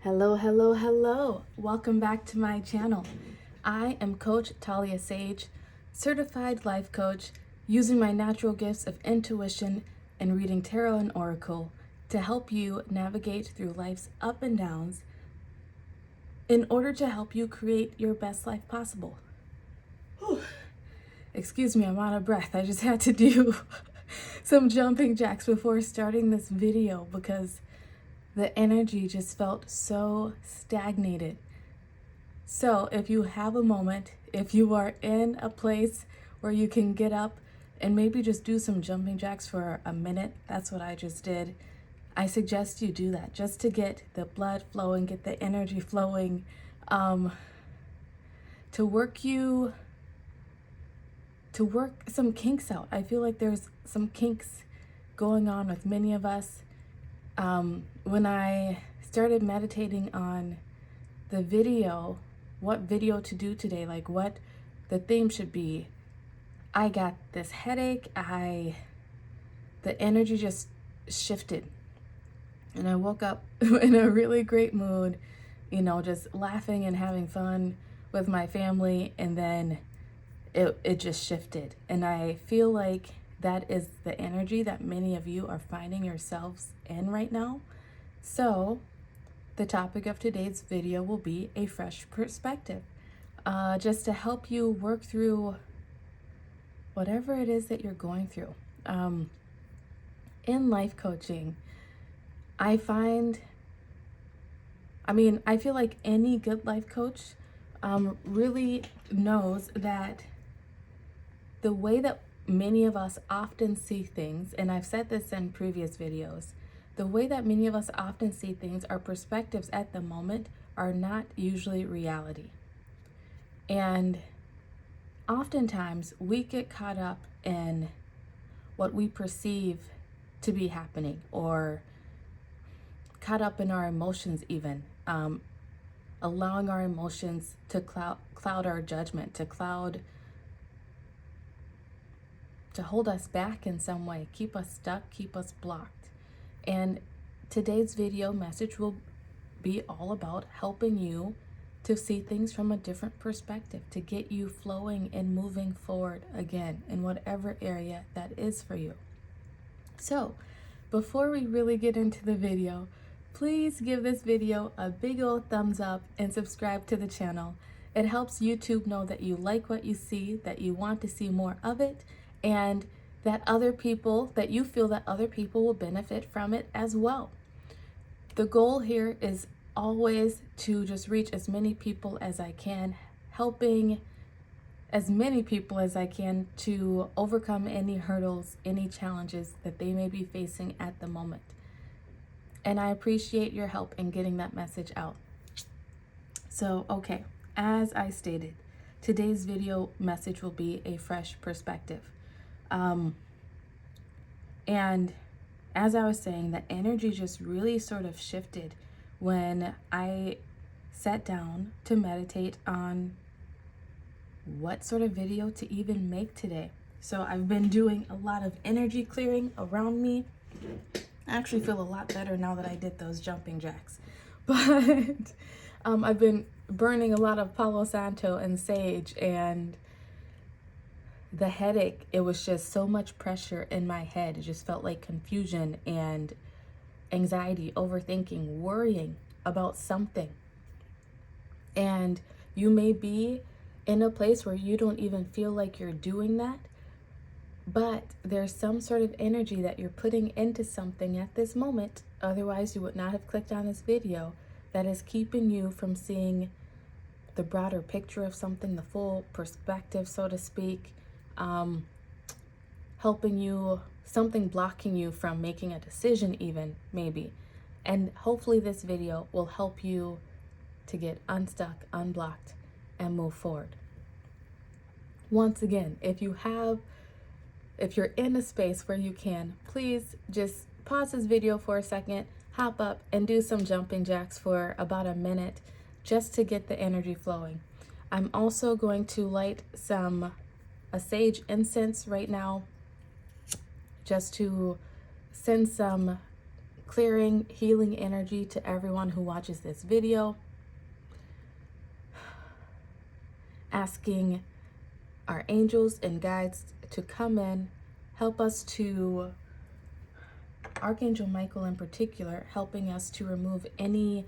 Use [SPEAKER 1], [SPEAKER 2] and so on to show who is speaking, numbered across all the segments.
[SPEAKER 1] Hello, hello, hello. Welcome back to my channel. I am Coach Talia Sage, certified life coach, using my natural gifts of intuition and reading tarot and oracle to help you navigate through life's up and downs in order to help you create your best life possible. Whew. Excuse me, I'm out of breath. I just had to do some jumping jacks before starting this video because the energy just felt so stagnated. So if you have a moment, if you are in a place where you can get up and maybe just do some jumping jacks for a minute, that's what I just did. I suggest you do that just to get the blood flowing, get the energy flowing, to work some kinks out. I feel like there's some kinks going on with many of us. When I started meditating on the video, what video to do today, like what the theme should be, I got this headache. The energy just shifted. And I woke up in a really great mood, just laughing and having fun with my family. And then it just shifted. And I feel like that is the energy that many of you are finding yourselves in right now. So the topic of today's video will be a fresh perspective, just to help you work through whatever it is that you're going through. In life coaching, I feel like any good life coach really knows that the way that many of us often see things, and I've said this in previous videos, the way that many of us often see things, our perspectives at the moment are not usually reality. And oftentimes we get caught up in what we perceive to be happening, or caught up in our emotions even, allowing our emotions to cloud our judgment, to hold us back in some way, keep us stuck, keep us blocked. And today's video message will be all about helping you to see things from a different perspective, to get you flowing and moving forward again in whatever area that is for you. So before we really get into the video, please give this video a big old thumbs up and subscribe to the channel. It helps YouTube know that you like what you see, that you want to see more of it, and that you feel that other people will benefit from it as well. The goal here is always to just reach as many people as I can, helping as many people as I can to overcome any hurdles, any challenges that they may be facing at the moment. And I appreciate your help in getting that message out. So, okay, as I stated, today's video message will be a fresh perspective. And as I was saying, the energy just really sort of shifted when I sat down to meditate on what sort of video to even make today. So I've been doing a lot of energy clearing around me. I actually feel a lot better now that I did those jumping jacks. But I've been burning a lot of Palo Santo and sage, and the headache, it was just so much pressure in my head. It just felt like confusion and anxiety, overthinking, worrying about something. And you may be in a place where you don't even feel like you're doing that, but there's some sort of energy that you're putting into something at this moment. Otherwise, you would not have clicked on this video, that is keeping you from seeing the broader picture of something, the full perspective, so to speak. Helping you, something blocking you from making a decision even, maybe. And hopefully this video will help you to get unstuck, unblocked, and move forward. Once again, if you're in a space where you can, please just pause this video for a second, hop up and do some jumping jacks for about a minute just to get the energy flowing. I'm also going to light a sage incense right now, just to send some clearing, healing energy to everyone who watches this video. Asking our angels and guides to come in, help us to, Archangel Michael in particular, helping us to remove any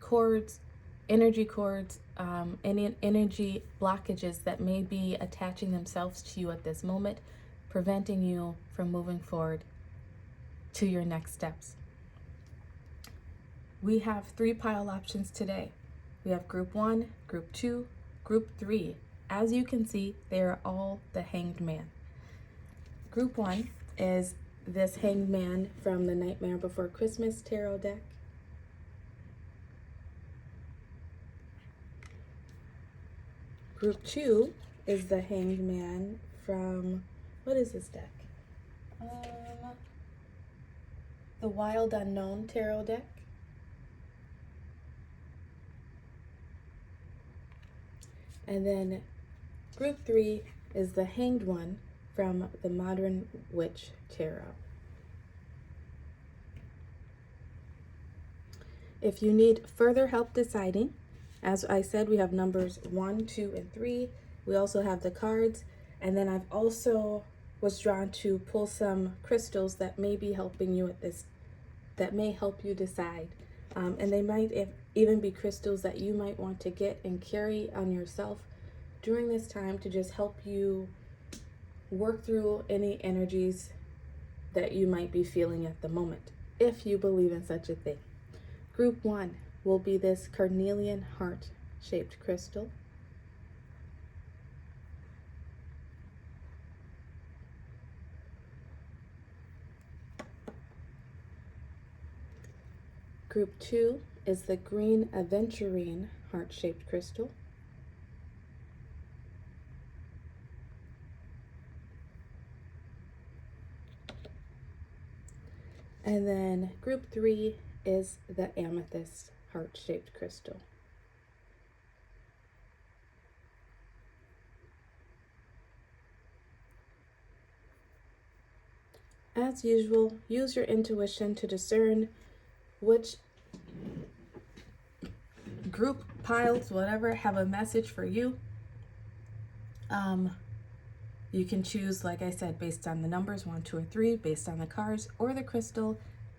[SPEAKER 1] cords, energy cords, any energy blockages that may be attaching themselves to you at this moment, preventing you from moving forward to your next steps. We have 3 pile options today. We have group 1, group 2, group 3. As you can see, they are all the Hanged Man. Group 1 is this Hanged Man from the Nightmare Before Christmas tarot deck. Group 2 is the Hanged Man from, what is this deck? The Wild Unknown tarot deck. And then group 3 is the Hanged One from the Modern Witch Tarot. If you need further help deciding, as I said, we have numbers 1, 2, and 3. We also have the cards. And then I've also was drawn to pull some crystals that may be helping you at this, that may help you decide. And they might even be crystals that you might want to get and carry on yourself during this time to just help you work through any energies that you might be feeling at the moment, if you believe in such a thing. Group 1 will be this carnelian heart-shaped crystal. Group 2 is the green aventurine heart-shaped crystal. And then group 3 is the amethyst heart-shaped crystal. As usual, use your intuition to discern which group, piles, whatever, have a message for you. You can choose, like I said, based on the numbers 1, 2, or 3, based on the cards or the crystal.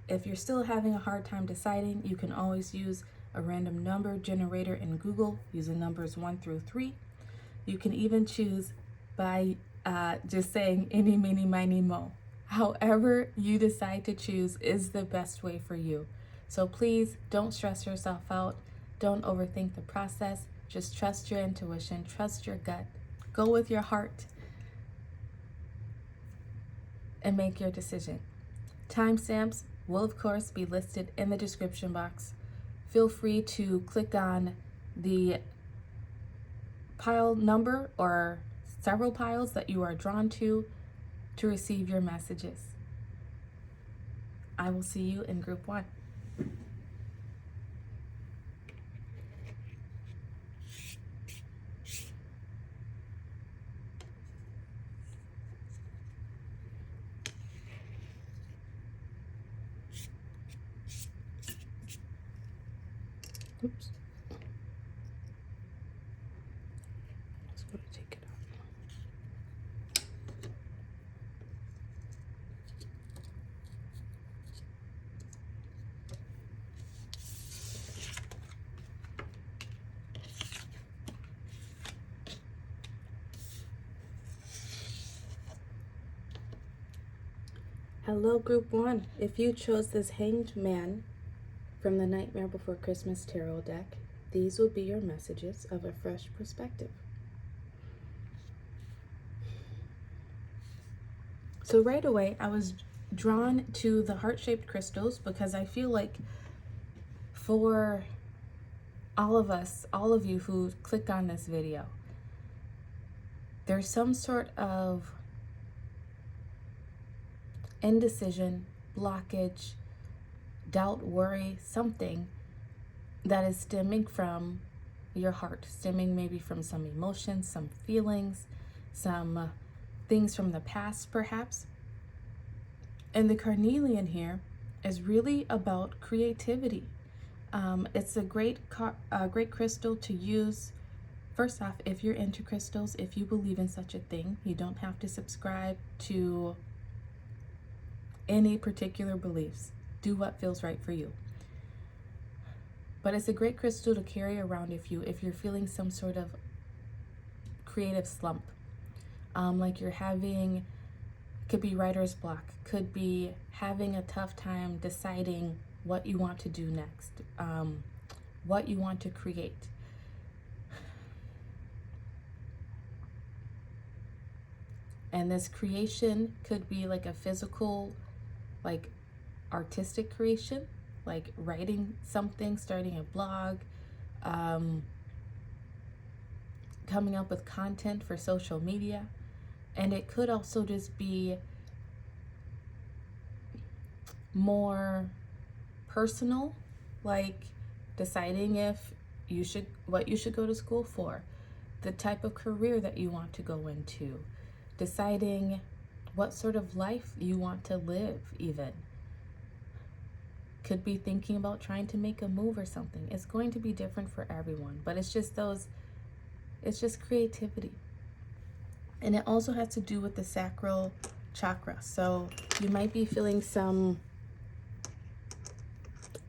[SPEAKER 1] If you're still having a hard time deciding, you can always use a random number generator in Google using numbers 1 through 3. You can even choose by just saying any, meeny, miny, mo. However you decide to choose is the best way for you. So please don't stress yourself out. Don't overthink the process. Just trust your intuition, trust your gut. Go with your heart and make your decision. Timestamps will of course be listed in the description box. Feel free to click on the pile number or several piles that you are drawn to receive your messages. I will see you in group 1. Oops. Let's go to take it out. Hello, group 1. If you chose this Hanged Man from the Nightmare Before Christmas tarot deck, these will be your messages of a fresh perspective. So right away, I was drawn to the heart-shaped crystals because I feel like for all of us, all of you who click on this video, there's some sort of indecision, blockage, doubt, worry, something that is stemming from your heart, stemming maybe from some emotions, some feelings, some things from the past perhaps. And the carnelian here is really about creativity. It's a great crystal to use. First off, if you're into crystals, if you believe in such a thing, you don't have to subscribe to any particular beliefs. Do what feels right for you. But it's a great crystal to carry around if you're feeling some sort of creative slump. Like you're having, could be writer's block, could be having a tough time deciding what you want to do next, what you want to create. And this creation could be like a physical, like artistic creation, like writing something, starting a blog, coming up with content for social media. And it could also just be more personal, like deciding what you should go to school for, the type of career that you want to go into, deciding what sort of life you want to live even. Could be thinking about trying to make a move or something. It's going to be different for everyone, but it's just creativity. And it also has to do with the sacral chakra. So you might be feeling some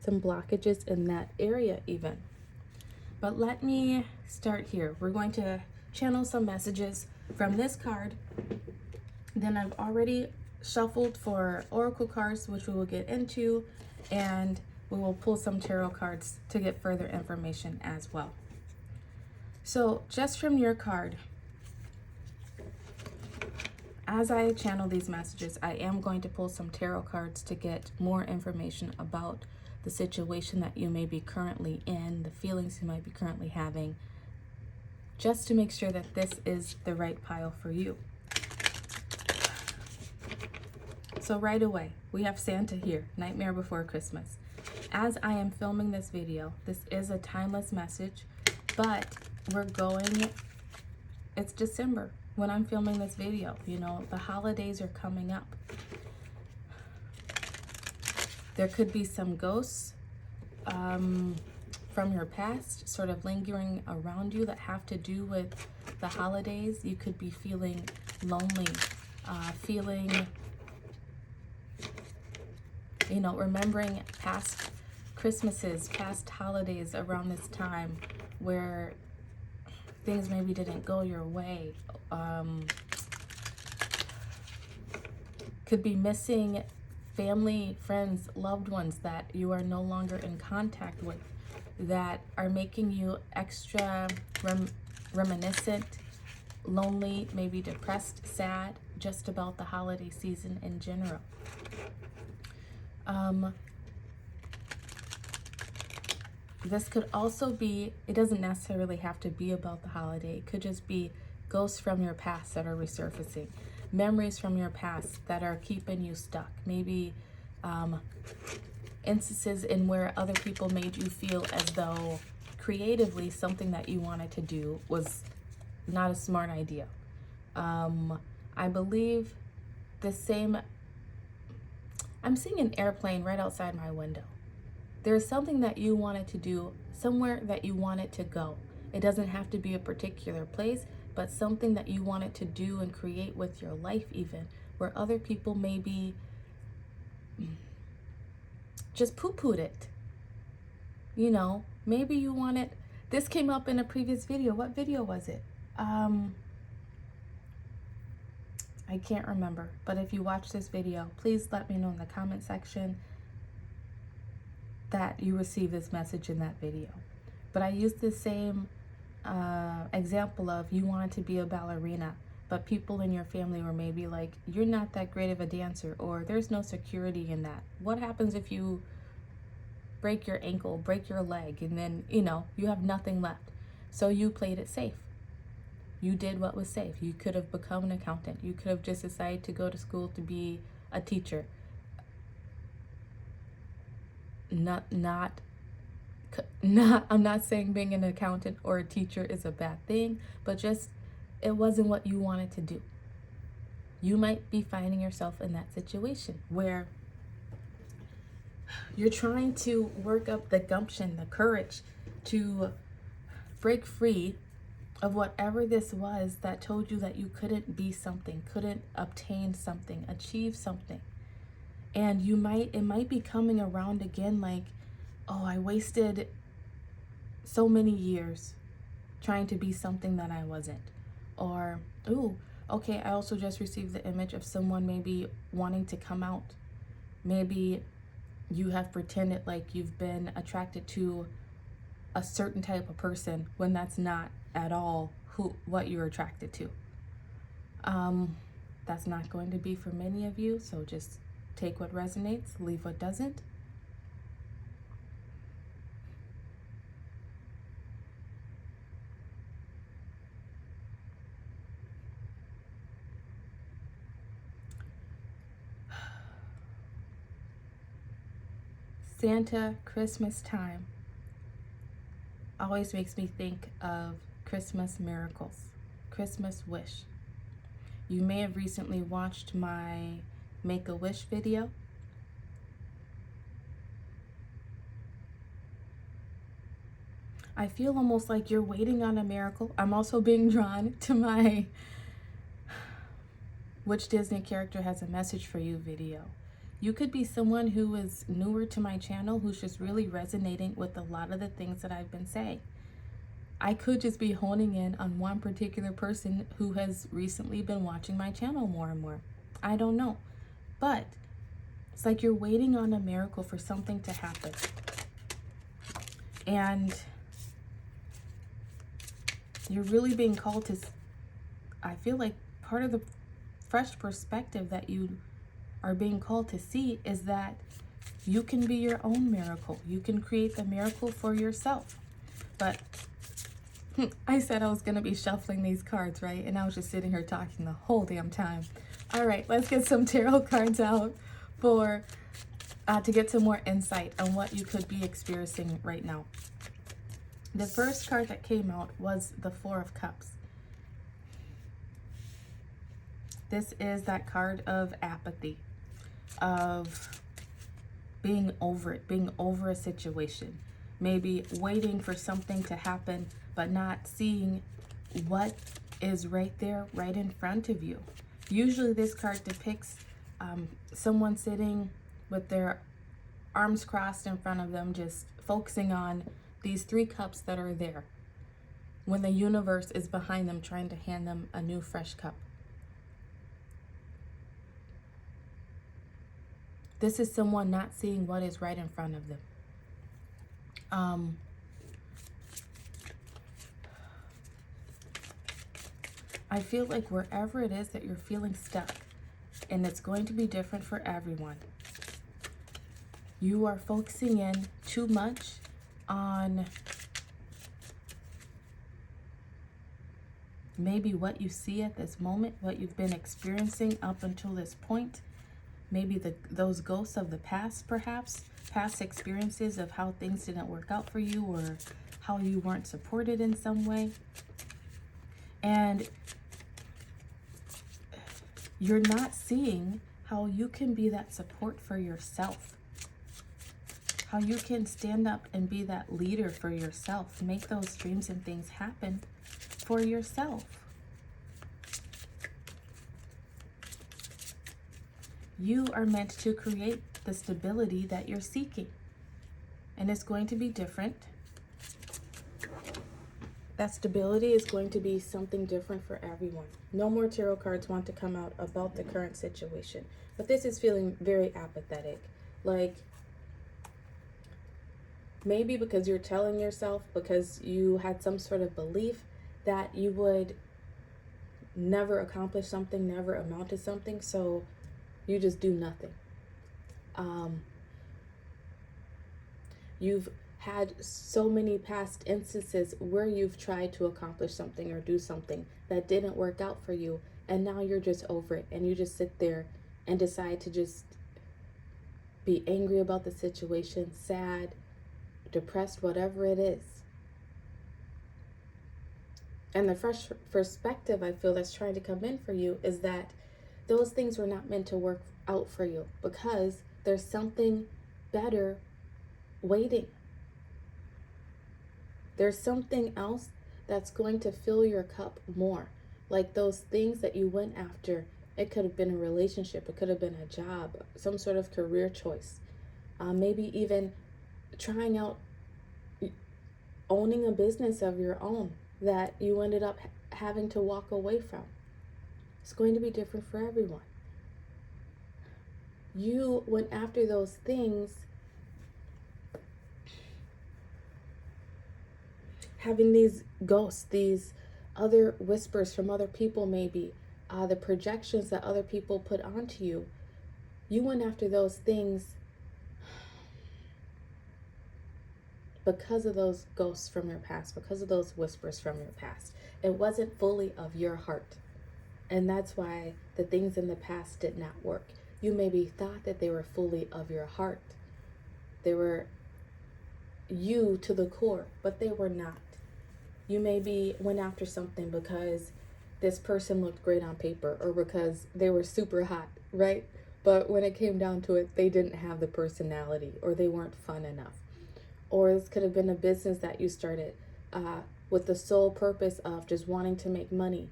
[SPEAKER 1] blockages in that area even. But let me start here. We're going to channel some messages from this card. Then I've already shuffled for oracle cards, which we will get into, and we will pull some tarot cards to get further information as well. So just from your card, as I channel these messages, I am going to pull some tarot cards to get more information about the situation that you may be currently in, the feelings you might be currently having, just to make sure that this is the right pile for you. So right away, we have Santa here, Nightmare Before Christmas. As I am filming this video, this is a timeless message, but it's December when I'm filming this video. You know, the holidays are coming up. There could be some ghosts from your past sort of lingering around you that have to do with the holidays. You could be feeling lonely, remembering past Christmases, past holidays around this time where things maybe didn't go your way. Could be missing family, friends, loved ones that you are no longer in contact with, that are making you extra reminiscent, lonely, maybe depressed, sad, just about the holiday season in general. This could also be, it doesn't necessarily have to be about the holiday. It could just be ghosts from your past that are resurfacing, memories from your past that are keeping you stuck. Maybe instances in where other people made you feel as though creatively something that you wanted to do was not a smart idea. I believe I'm seeing an airplane right outside my window. There's something that you wanted to do, somewhere that you wanted to go. It doesn't have to be a particular place, but something that you wanted to do and create with your life even, where other people maybe just poo-pooed it. You know, maybe you wanted, this came up in a previous video. What video was it? I can't remember, but if you watch this video, please let me know in the comment section that you received this message in that video. But I used the same example of you wanted to be a ballerina, but people in your family were maybe like, you're not that great of a dancer, or there's no security in that. What happens if you break your ankle, break your leg, and then, you have nothing left? So you played it safe. You did what was safe. You could have become an accountant. You could have just decided to go to school to be a teacher. I'm not saying being an accountant or a teacher is a bad thing, but just it wasn't what you wanted to do. You might be finding yourself in that situation where You're trying to work up the gumption, the courage to break free of whatever this was that told you that you couldn't be something, couldn't obtain something, achieve something. And it might be coming around again like, oh, I wasted so many years trying to be something that I wasn't. Or, ooh, okay, I also just received the image of someone maybe wanting to come out. Maybe you have pretended like you've been attracted to a certain type of person when that's not at all what you're attracted to. That's not going to be for many of you, so just take what resonates, leave what doesn't. Santa, Christmas time always makes me think of Christmas miracles, Christmas wish. You may have recently watched my Make-A-Wish video. I feel almost like you're waiting on a miracle. I'm also being drawn to my Which Disney Character Has a Message for You video. You could be someone who is newer to my channel who's just really resonating with a lot of the things that I've been saying. I could just be honing in on one particular person who has recently been watching my channel more and more. I don't know. But it's like you're waiting on a miracle for something to happen. And you're really being called to, I feel like part of the fresh perspective that you are being called to see is that you can be your own miracle. You can create the miracle for yourself. But I said I was going to be shuffling these cards, right? And I was just sitting here talking the whole damn time. All right, let's get some tarot cards out for to get some more insight on what you could be experiencing right now. The first card that came out was the Four of Cups. This is that card of apathy, of being over it, being over a situation, maybe waiting for something to happen, but not seeing what is right there, right in front of you. Usually this card depicts someone sitting with their arms crossed in front of them, just focusing on these three cups that are there, when the universe is behind them trying to hand them a new fresh cup. This is someone not seeing what is right in front of them. I feel like wherever it is that you're feeling stuck, and it's going to be different for everyone, you are focusing in too much on maybe what you see at this moment, what you've been experiencing up until this point. Maybe those ghosts of the past, perhaps, past experiences of how things didn't work out for you or how you weren't supported in some way. And you're not seeing how you can be that support for yourself, how you can stand up and be that leader for yourself, make those dreams and things happen for yourself. You are meant to create the stability that you're seeking, and it's going to be different. That stability is going to be something different for everyone. No more tarot cards want to come out about the current situation, but this is feeling very apathetic. Like, maybe because you're telling yourself, because you had some sort of belief that you would never accomplish something, never amount to something, so you just do nothing. You've had so many past instances where you've tried to accomplish something or do something that didn't work out for you, and now you're just over it, and you just sit there and decide to just be angry about the situation, sad, depressed, whatever it is. And the fresh perspective I feel that's trying to come in for you is that those things were not meant to work out for you, because there's something better waiting. There's something else that's going to fill your cup more. Like those things that you went after. It could have been a relationship, it could have been a job, some sort of career choice. Maybe even trying out owning a business of your own that you ended up having to walk away from. It's going to be different for everyone. You went after those things, having these ghosts, these other whispers from other people, maybe the projections that other people put onto you. You went after those things because of those ghosts from your past, because of those whispers from your past. It wasn't fully of your heart. And that's why the things in the past did not work. You maybe thought that they were fully of your heart. They were you to the core, but they were not. You maybe went after something because this person looked great on paper or because they were super hot, right? But when it came down to it, they didn't have the personality or they weren't fun enough. Or this could have been a business that you started with the sole purpose of just wanting to make money,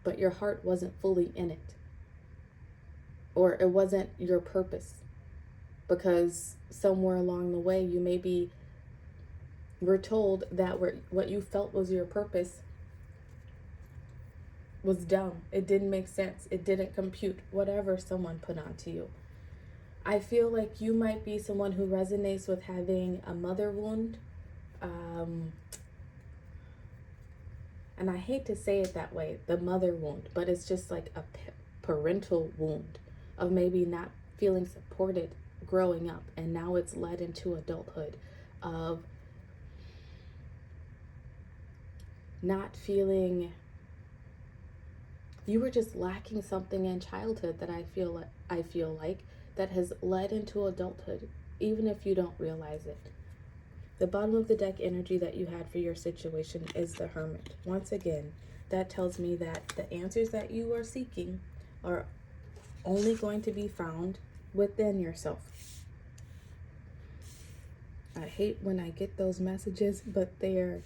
[SPEAKER 1] but your heart wasn't fully in it. Or it wasn't your purpose because somewhere along the way you maybe were told that what you felt was your purpose was dumb. It didn't make sense. It didn't compute, whatever someone put onto you. I feel like you might be someone who resonates with having a mother wound. And I hate to say it that way, the mother wound, but it's just like a parental wound of maybe not feeling supported growing up. And now it's led into adulthood of not feeling, you were just lacking something in childhood that I feel like that has led into adulthood, even if you don't realize it. The bottom of the deck energy that you had for your situation is the Hermit. Once again, that tells me that the answers that you are seeking are only going to be found within yourself. I hate when I get those messages, but they are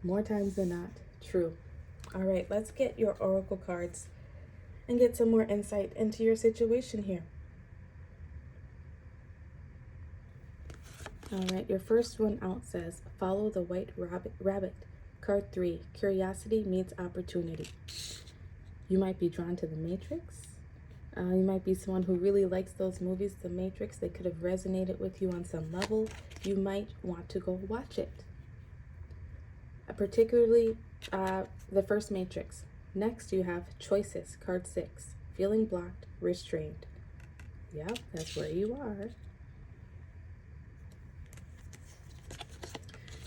[SPEAKER 1] more times than not true. All right, let's get your oracle cards and get some more insight into your situation here. All right, your first one out says, follow the white rabbit. Card 3, curiosity meets opportunity. You might be drawn to the Matrix. You might be someone who really likes those movies, The Matrix. They could have resonated with you on some level. You might want to go watch it. Particularly the first Matrix. Next, you have choices, card 6. Feeling blocked, restrained. Yep, that's where you are.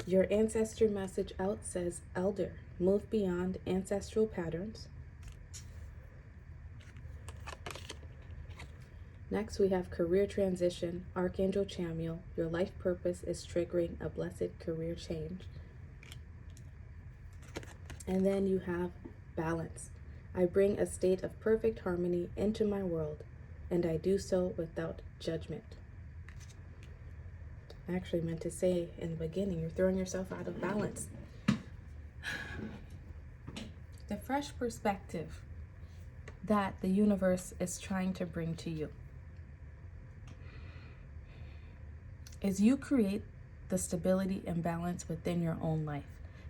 [SPEAKER 1] Your ancestor message out says, Elder, move beyond ancestral patterns. Next, we have career transition, Archangel Chamuel. Your life purpose is triggering a blessed career change. And then you have balance. I bring a state of perfect harmony into my world, and I do so without judgment. I actually meant to say in the beginning, you're throwing yourself out of balance. The fresh perspective that the universe is trying to bring to you is you create the stability and balance within your own life.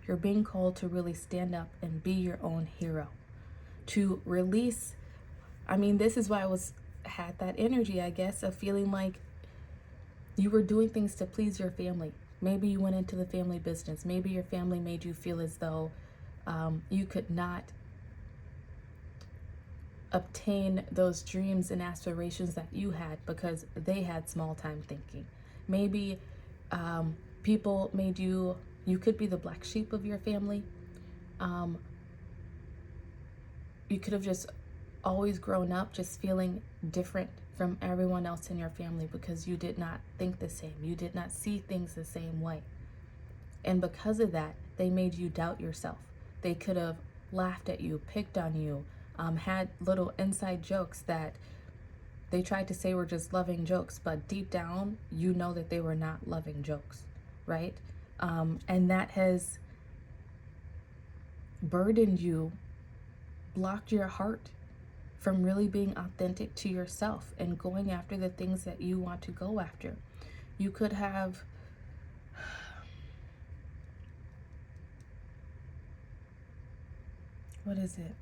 [SPEAKER 1] You're being called to really stand up and be your own hero. To release, this is why I had that energy, I guess, of feeling like you were doing things to please your family. Maybe you went into the family business. Maybe your family made you feel as though you could not obtain those dreams and aspirations that you had because they had small time thinking. Maybe people made you could be the black sheep of your family. You could have just always grown up just feeling different from everyone else in your family because you did not think the same. You did not see things the same way. And because of that, they made you doubt yourself. They could have laughed at you, picked on you, had little inside jokes that they tried to say were just loving jokes, but deep down, you know that they were not loving jokes, right? And that has burdened you, blocked your heart from really being authentic to yourself and going after the things that you want to go after. You could have what is it?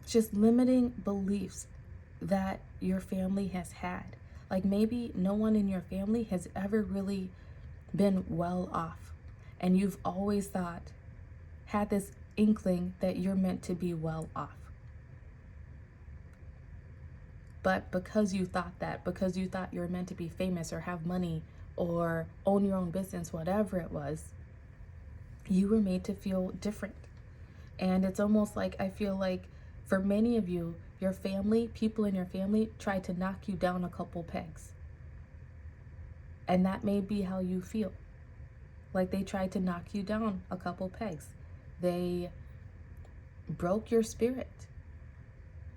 [SPEAKER 1] Just limiting beliefs that your family has had. Like maybe no one in your family has ever really been well off, and you've always had this inkling that you're meant to be well off. But because you thought you were meant to be famous or have money or own your own business, whatever it was, you were made to feel different. And it's almost like, I feel like for many of you, your family, people in your family tried to knock you down a couple pegs. And that may be how you feel. Like they tried to knock you down a couple pegs. They broke your spirit.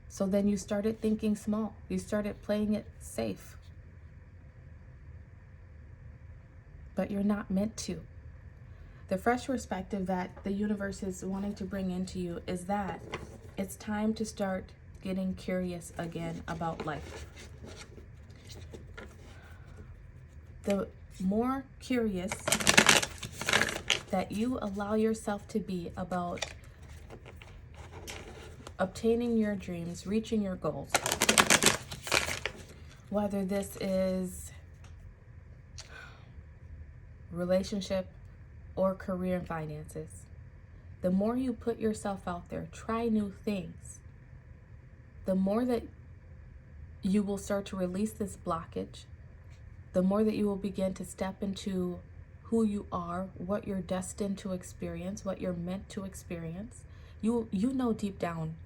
[SPEAKER 1] So then you started thinking small. You started playing it safe. But you're not meant to. The fresh perspective that the universe is wanting to bring into you is that it's time to start getting curious again about life. The more curious that you allow yourself to be about obtaining your dreams, reaching your goals, whether this is relationship or career and finances, the more you put yourself out there, try new things, the more that you will start to release this blockage, the more that you will begin to step into who you are, what you're destined to experience, what you're meant to experience. You know deep down,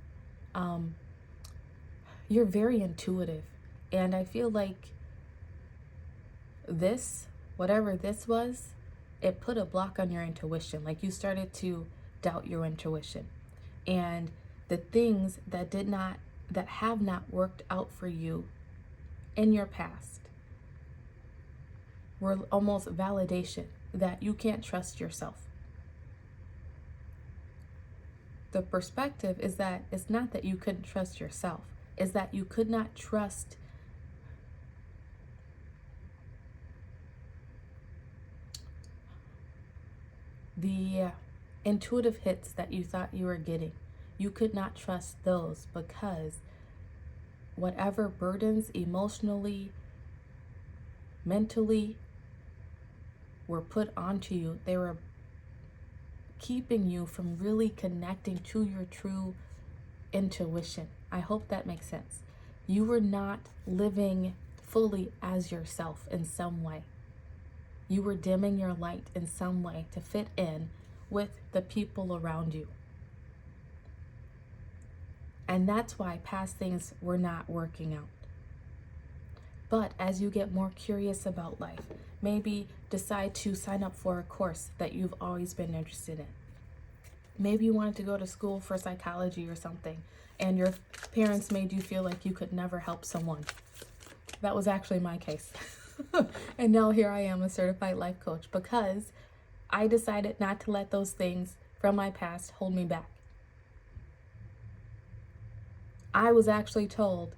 [SPEAKER 1] you're very intuitive. And I feel like this, whatever this was, it put a block on your intuition. Like you started to doubt your intuition. And the things that have not worked out for you in your past were almost validation that you can't trust yourself. The perspective is that it's not that you couldn't trust yourself, it's that you could not trust the intuitive hits that you thought you were getting. You could not trust those because whatever burdens emotionally, mentally were put onto you, they were keeping you from really connecting to your true intuition. I hope that makes sense. You were not living fully as yourself in some way. You were dimming your light in some way to fit in with the people around you. And that's why past things were not working out. But as you get more curious about life, maybe decide to sign up for a course that you've always been interested in. Maybe you wanted to go to school for psychology or something, and your parents made you feel like you could never help someone. That was actually my case. And now here I am, a certified life coach, because I decided not to let those things from my past hold me back. I was actually told,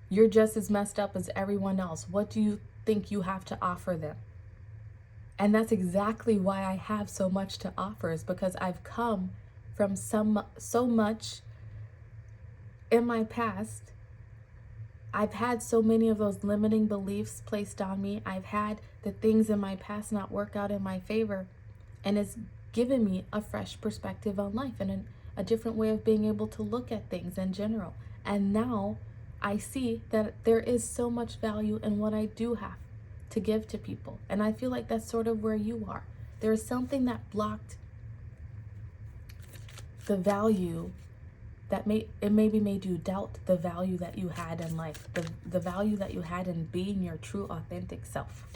[SPEAKER 1] you're just as messed up as everyone else. What do you think you have to offer them? And that's exactly why I have so much to offer, is because I've come from so much in my past. I've had so many of those limiting beliefs placed on me. I've had the things in my past not work out in my favor. And it's given me a fresh perspective on life and a different way of being able to look at things in general. And now I see that there is so much value in what I do have to give to people. And I feel like that's sort of where you are. There is something that blocked the value that maybe made you doubt the value that you had in life. The value that you had in being your true authentic self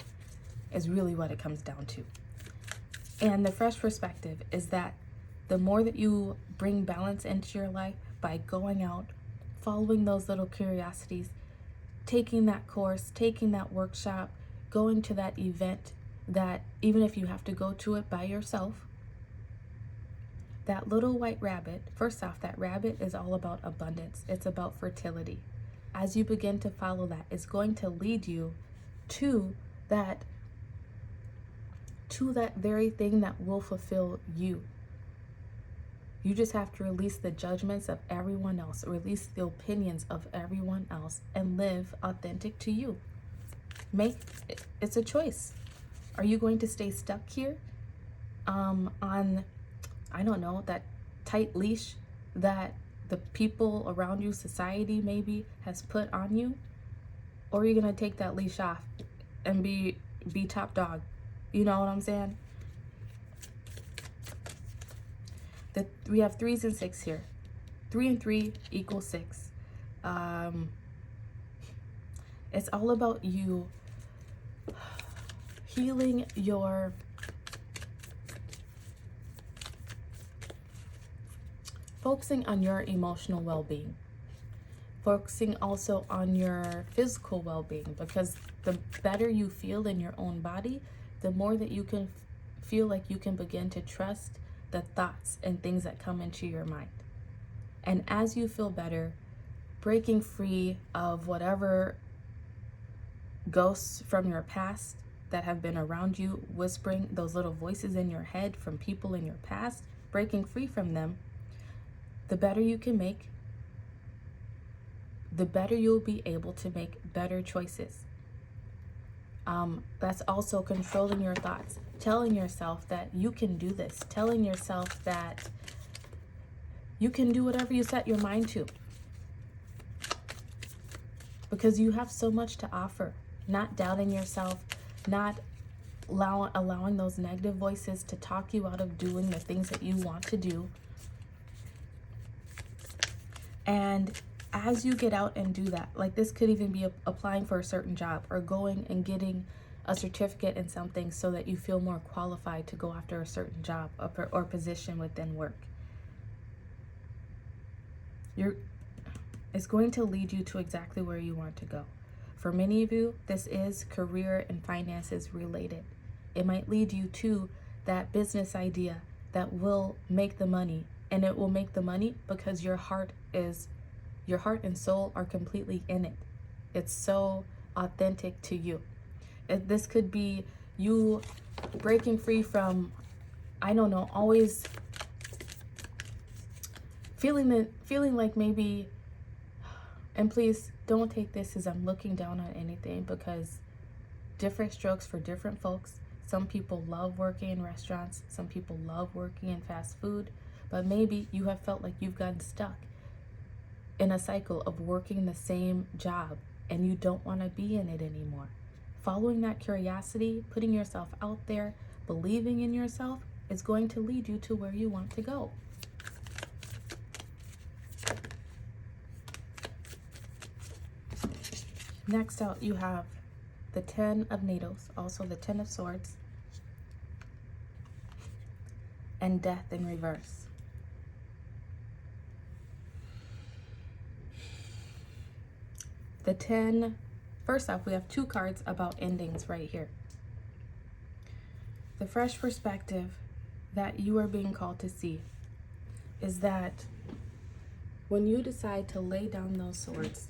[SPEAKER 1] is really what it comes down to. And the fresh perspective is that the more that you bring balance into your life by going out, following those little curiosities, taking that course, taking that workshop, going to that event that even if you have to go to it by yourself, that little white rabbit, first off, that rabbit is all about abundance. It's about fertility. As you begin to follow that, it's going to lead you to that very thing that will fulfill you. You just have to release the judgments of everyone else, release the opinions of everyone else, and live authentic to you. It's a choice. Are you going to stay stuck here on, I don't know, that tight leash that the people around you, society maybe, has put on you? Or are you going to take that leash off and be top dog? You know what I'm saying? We have 3s and 6 here. 3 and 3 equals 6. It's all about you healing your focusing on your emotional well-being, focusing also on your physical well-being, because the better you feel in your own body, the more that you can feel like you can begin to trust the thoughts and things that come into your mind. And as you feel better, breaking free of whatever ghosts from your past that have been around you, whispering those little voices in your head from people in your past, breaking free from them, the better you can make, the better you'll be able to make better choices. That's also controlling your thoughts, telling yourself that you can do this, telling yourself that you can do whatever you set your mind to, because you have so much to offer. Not doubting yourself, not allowing those negative voices to talk you out of doing the things that you want to do. And as you get out and do that, like this could even be applying for a certain job or going and getting a certificate in something so that you feel more qualified to go after a certain job or position within work. It's going to lead you to exactly where you want to go. For many of you, this is career and finances related. It might lead you to that business idea that will make the money, and it will make the money because your heart and soul are completely in it. It's so authentic to you. This could be you breaking free from, I don't know, always feeling like maybe, and please don't take this as I'm looking down on anything, because different strokes for different folks. Some people love working in restaurants, some people love working in fast food, but maybe you have felt like you've gotten stuck in a cycle of working the same job and you don't want to be in it anymore. Following that curiosity, putting yourself out there, believing in yourself is going to lead you to where you want to go. Next out, you have the 10 of Needles, also the 10 of Swords, and Death in reverse. The 10, first off, we have 2 cards about endings right here. The fresh perspective that you are being called to see is that when you decide to lay down those swords,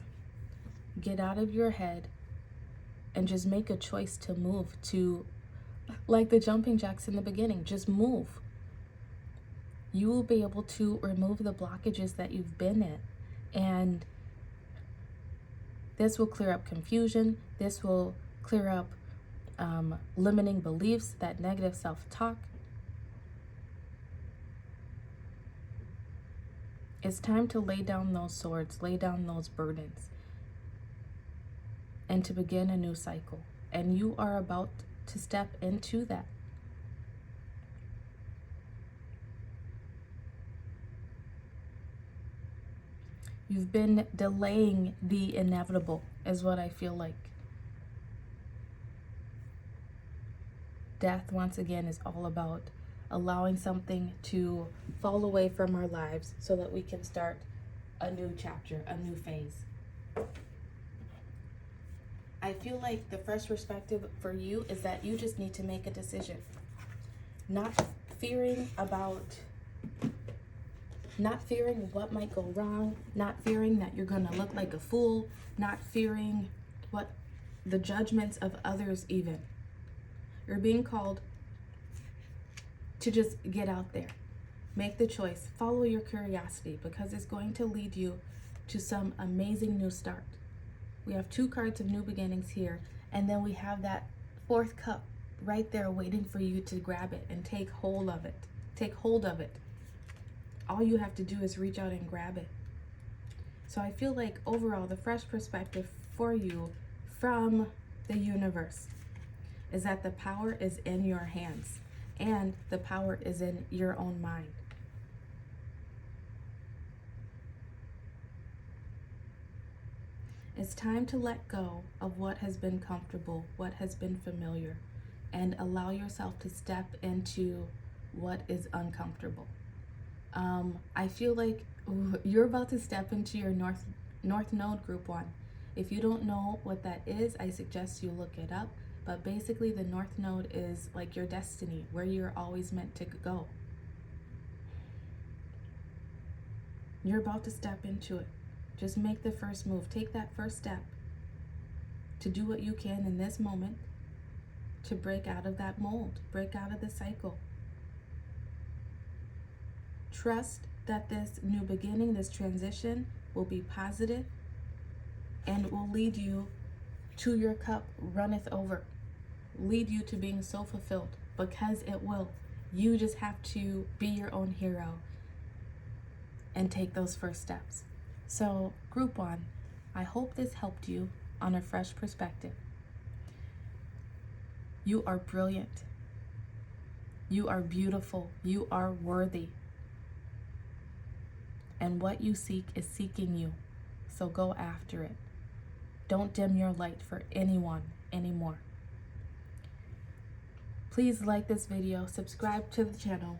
[SPEAKER 1] get out of your head and just make a choice to move, to, like the jumping jacks in the beginning, just move. You will be able to remove the blockages that you've been in, and this will clear up confusion. This will clear up limiting beliefs, that negative self-talk. It's time to lay down those swords, lay down those burdens, and to begin a new cycle. And you are about to step into that. You've been delaying the inevitable, is what I feel like. Death, once again, is all about allowing something to fall away from our lives so that we can start a new chapter, a new phase. I feel like the fresh perspective for you is that you just need to make a decision. Not fearing what might go wrong, not fearing that you're going to look like a fool, not fearing what the judgments of others even. You're being called to just get out there. Make the choice. Follow your curiosity, because it's going to lead you to some amazing new start. We have 2 cards of new beginnings here, and then we have that 4th cup right there waiting for you to grab it and take hold of it. Take hold of it. All you have to do is reach out and grab it. So I feel like overall the fresh perspective for you from the universe is that the power is in your hands and the power is in your own mind. It's time to let go of what has been comfortable, what has been familiar, and allow yourself to step into what is uncomfortable. I feel like you're about to step into your North Node Group 1. If you don't know what that is, I suggest you look it up. But basically, the North Node is like your destiny, where you're always meant to go. You're about to step into it. Just make the first move. Take that first step to do what you can in this moment to break out of that mold, break out of the cycle. Trust that this new beginning, this transition will be positive and will lead you to your cup runneth over. Lead you to being so fulfilled, because it will. You just have to be your own hero and take those first steps. So, Group 1, I hope this helped you on a fresh perspective. You are brilliant. You are beautiful. You are worthy. And what you seek is seeking you. So go after it. Don't dim your light for anyone anymore. Please like this video, subscribe to the channel.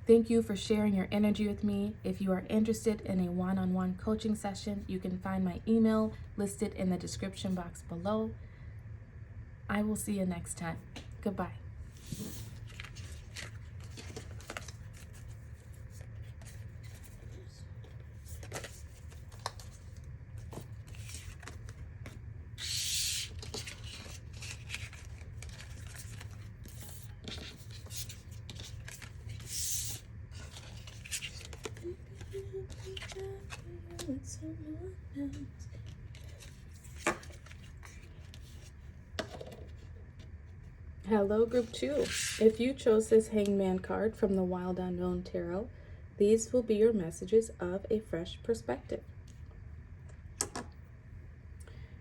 [SPEAKER 1] Thank you for sharing your energy with me. If you are interested in a one-on-one coaching session, you can find my email listed in the description box below. I will see you next time. Goodbye. Hello, Group 2. If you chose this Hangman card from the Wild Unknown Tarot, these will be your messages of a fresh perspective.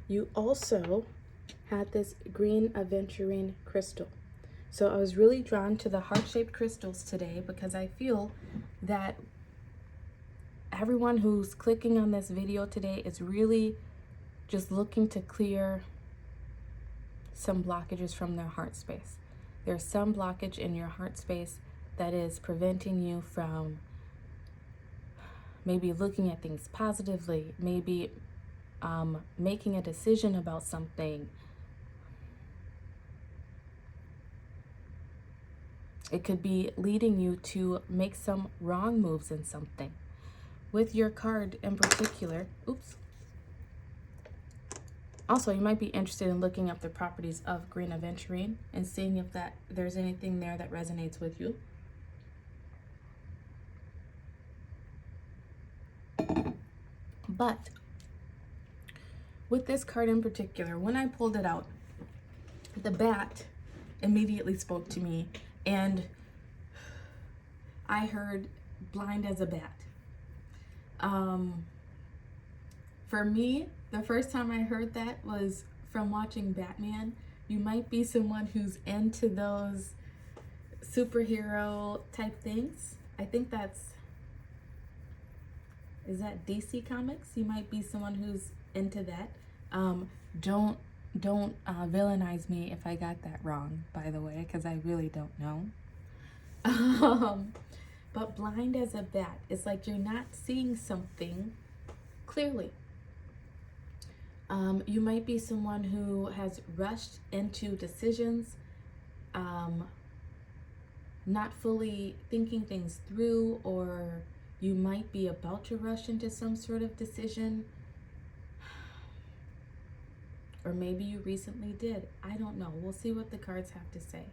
[SPEAKER 1] You also had this green aventurine crystal. So I was really drawn to the heart-shaped crystals today because I feel that everyone who's clicking on this video today is really just looking to clear some blockages from their heart space. There's some blockage in your heart space that is preventing you from maybe looking at things positively, maybe making a decision about something. It could be leading you to make some wrong moves in something. With your card in particular, Also, you might be interested in looking up the properties of green aventurine and seeing if there's anything there that resonates with you. But with this card in particular, when I pulled it out, the bat immediately spoke to me, and I heard blind as a bat. For me, the first time I heard that was from watching Batman. You might be someone who's into those superhero type things. I think is that DC Comics? You might be someone who's into that. Don't villainize me if but blind as a bat. It's like you're not seeing something clearly. You might be someone who has rushed into decisions, not fully thinking things through, or you might be about to rush into some sort of decision. Or maybe you recently did. I don't know. We'll see what the cards have to say.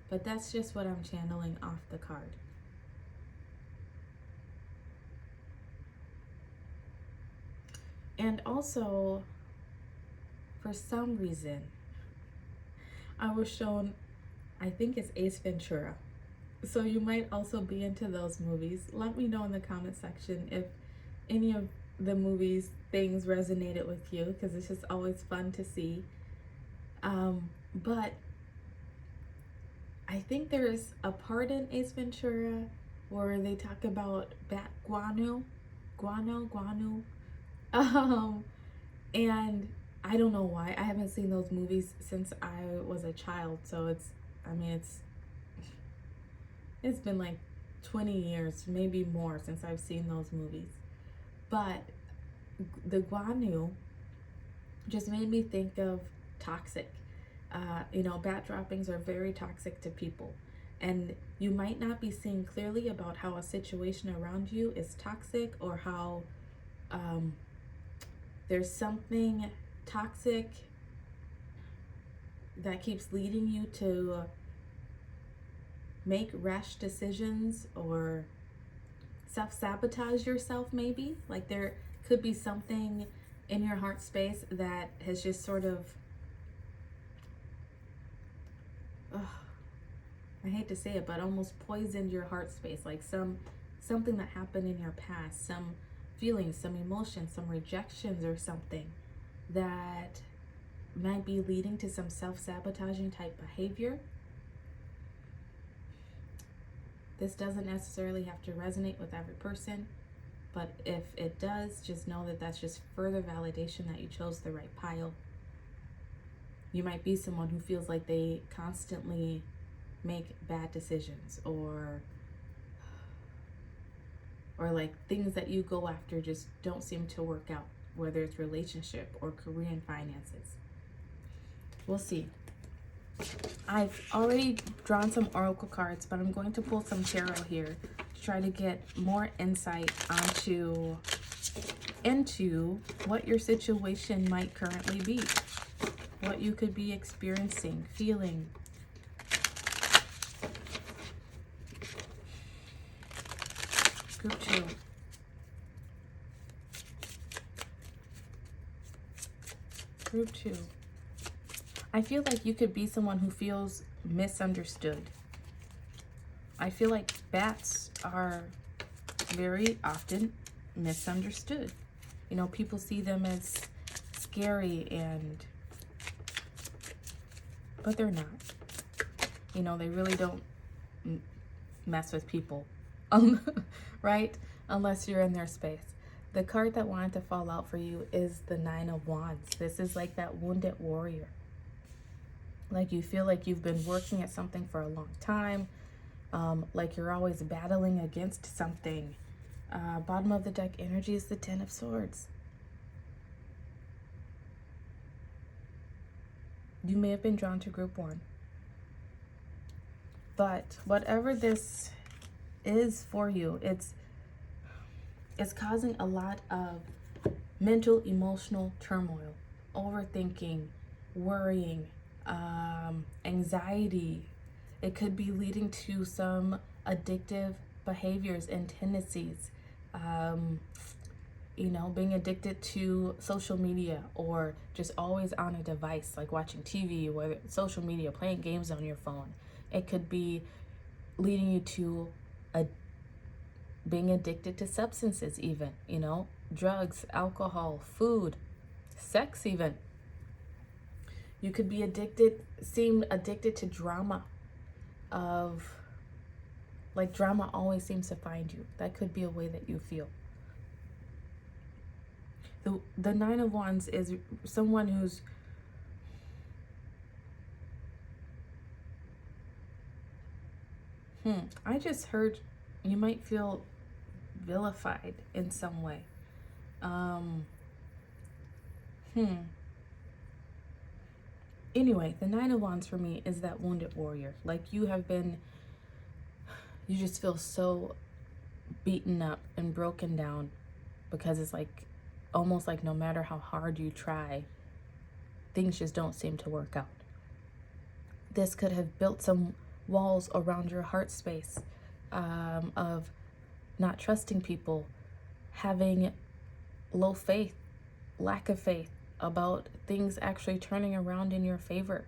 [SPEAKER 1] But that's just what I'm channeling off the card. And also, for some reason, I was shown, I think it's Ace Ventura. So you might also be into those movies. Let me know in the comment section if any of the movies things resonated with you, because it's just always fun to see. But I think there's a part in Ace Ventura where they talk about bat guano. And I don't know why. I haven't seen those movies since I was a child, so it's been like 20 years, maybe more, since I've seen those movies. But the guano just made me think of toxic. Bat droppings are very toxic to people. And you might not be seeing clearly about how a situation around you is toxic, or how there's something toxic that keeps leading you to make rash decisions or self-sabotage yourself, maybe. Like there could be something in your heart space that has just sort of, I hate to say it, but almost poisoned your heart space. Like something that happened in your past, some feelings, some emotions, some rejections or something that might be leading to some self-sabotaging type behavior. This doesn't necessarily have to resonate with every person, but if it does, just know that that's just further validation that you chose the right pile. You might be someone who feels like they constantly make bad decisions, or like things that you go after just don't seem to work out, whether it's relationship or career and finances. We'll see. I've already drawn some oracle cards, but I'm going to pull some tarot here to try to get more insight into what your situation might currently be, what you could be experiencing, feeling. Group 2. Group 2. I feel like you could be someone who feels misunderstood. I feel like bats are very often misunderstood. People see them as scary, but they're not. They really don't mess with people, right? Unless you're in their space. The card that wanted to fall out for you is the 9 of Wands. This is like that wounded warrior. Like you feel like you've been working at something for a long time. Like you're always battling against something. Bottom of the deck energy is the 10 of Swords. You may have been drawn to group 1. But whatever this is for you, it's causing a lot of mental, emotional turmoil, overthinking, worrying, anxiety. It could be leading to some addictive behaviors and tendencies. Being addicted to social media, or just always on a device, like watching TV, whether social media, playing games on your phone. It could be leading you to being addicted to substances, even, drugs, alcohol, food, sex even. You could be seem addicted to drama, like drama always seems to find you. That could be a way that you feel. The 9 of Wands is someone who's I just heard You might feel vilified in some way. Anyway, the Nine of Wands for me is that wounded warrior. Like you just feel so beaten up and broken down because it's like almost like no matter how hard you try, things just don't seem to work out. This could have built some walls around your heart space, of not trusting people, having low faith, lack of faith about things actually turning around in your favor.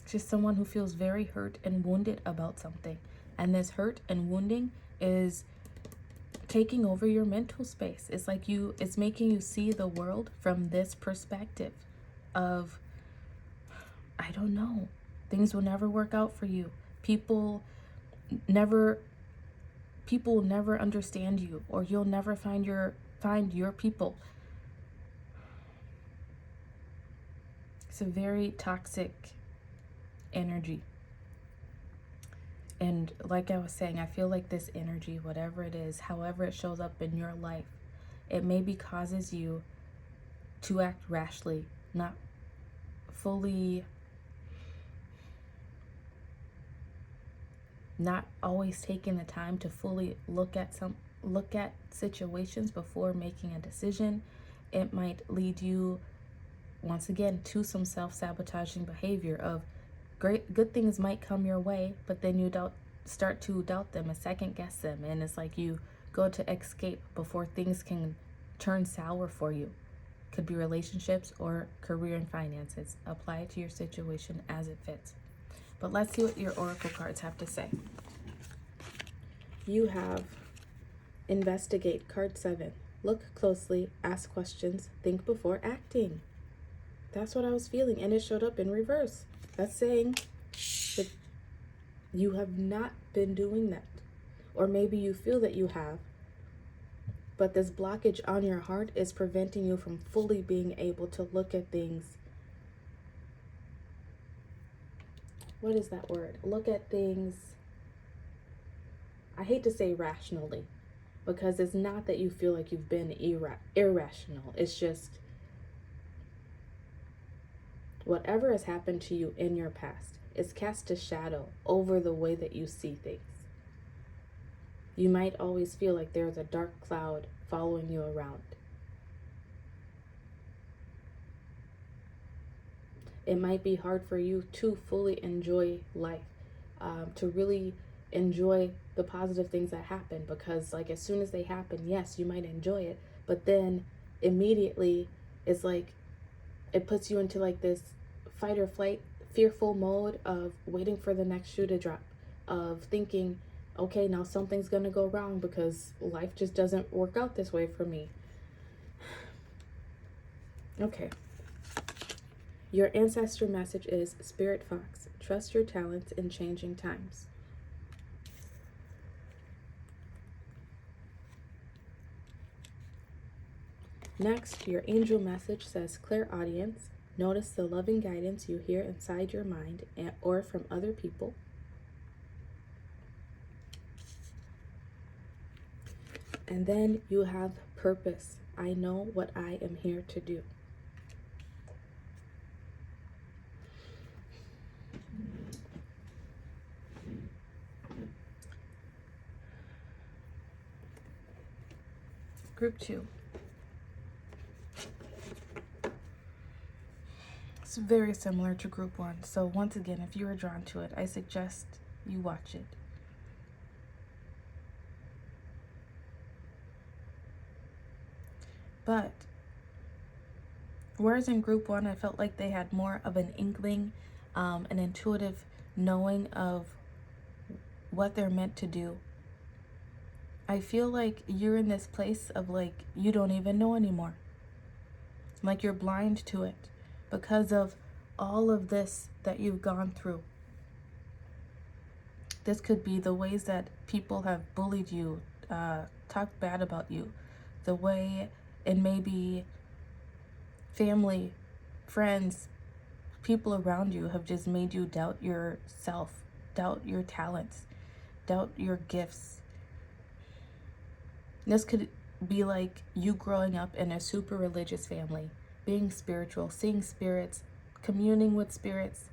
[SPEAKER 1] Just someone who feels very hurt and wounded about something. And this hurt and wounding is taking over your mental space. It's like it's making you see the world from this perspective of, I don't know, things will never work out for you. People will never understand you, or you'll never find your people. It's a very toxic energy. And like I was saying, I feel like this energy, whatever it is, however it shows up in your life, it maybe causes you to act rashly, not fully, not always taking the time to fully look at situations before making a decision. It might lead you, once again, to some self-sabotaging behavior of good things might come your way, but then you start to doubt them and second guess them, and it's like you go to escape before things can turn sour for you. Could be relationships or career and finances. Apply it to your situation as it fits. But let's see what your oracle cards have to say. You have investigate, card 7. Look closely, ask questions, think before acting. That's what I was feeling, and it showed up in reverse. That's saying that you have not been doing that. Or maybe you feel that you have, but this blockage on your heart is preventing you from fully being able to look at things. What is that word? Look at things, I hate to say rationally, because it's not that you feel like you've been irrational. It's just whatever has happened to you in your past is cast a shadow over the way that you see things. You might always feel like there's a dark cloud following you around. It might be hard for you to fully enjoy life, to really enjoy the positive things that happen, because like as soon as they happen, yes, you might enjoy it, but then immediately it's like it puts you into like this fight or flight, fearful mode of waiting for the next shoe to drop, of thinking, okay, now something's gonna go wrong because life just doesn't work out this way for me. Okay. Your ancestor message is, Spirit Fox, trust your talents in changing times. Next, your angel message says, clairaudience, notice the loving guidance you hear inside your mind or from other people. And then you have purpose. I know what I am here to do. Group 2. It's very similar to group 1. So once again, if you are drawn to it, I suggest you watch it. But whereas in group 1, I felt like they had more of an inkling, an intuitive knowing of what they're meant to do. I feel like you're in this place of like, you don't even know anymore. Like you're blind to it because of all of this that you've gone through. This could be the ways that people have bullied you, talked bad about you, the way it may be family, friends, people around you have just made you doubt yourself, doubt your talents, doubt your gifts. This could be like you growing up in a super religious family, being spiritual, seeing spirits, communing with spirits,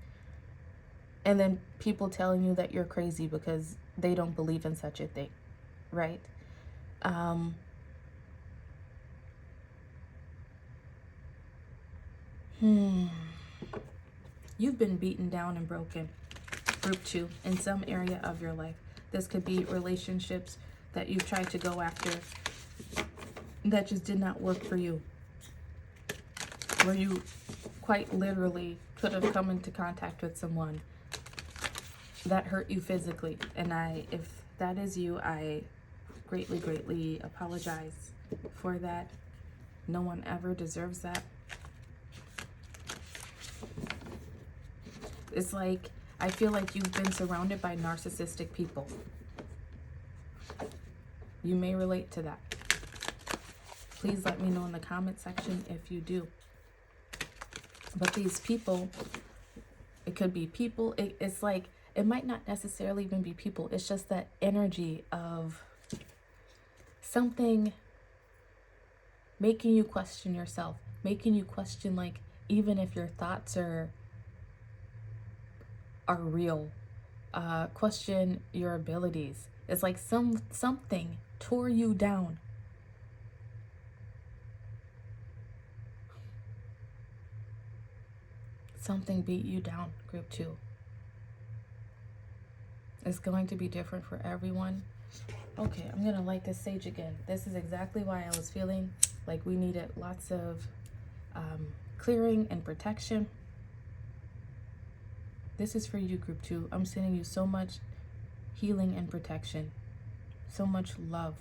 [SPEAKER 1] and then people telling you that you're crazy because they don't believe in such a thing, right? You've been beaten down and broken, group 2, in some area of your life. This could be relationships that you've tried to go after that just did not work for you, where you quite literally could have come into contact with someone that hurt you physically. And if that is you, I greatly, greatly apologize for that. No one ever deserves that. It's like, I feel like you've been surrounded by narcissistic people. You may relate to that. Please let me know in the comment section if you do. But these people, it could be people, it's like, it might not necessarily even be people. It's just that energy of something making you question yourself, making you question, like, even if your thoughts are real, question your abilities. It's like something tore you down. Something beat you down, group 2. It's going to be different for everyone. Okay, I'm gonna light this sage again. This is exactly why I was feeling like we needed lots of clearing and protection. This is for you, group 2. I'm sending you so much healing and protection, so much love.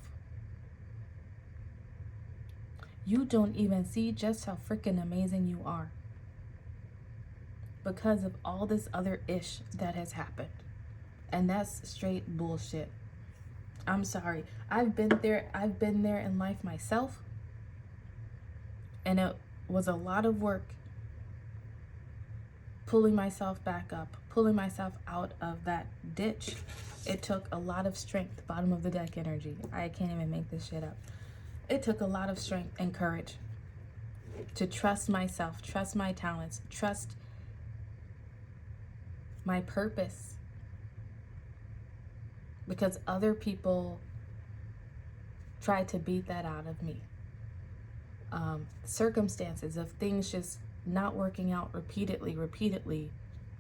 [SPEAKER 1] You don't even see just how freaking amazing you are because of all this other ish that has happened. And that's straight bullshit. I'm sorry. I've been there in life myself. And it was a lot of work pulling myself back up, pulling myself out of that ditch. It took a lot of strength, bottom of the deck energy. I can't even make this shit up. It took a lot of strength and courage to trust myself, trust my talents, trust my purpose. Because other people tried to beat that out of me. Circumstances of things just not working out repeatedly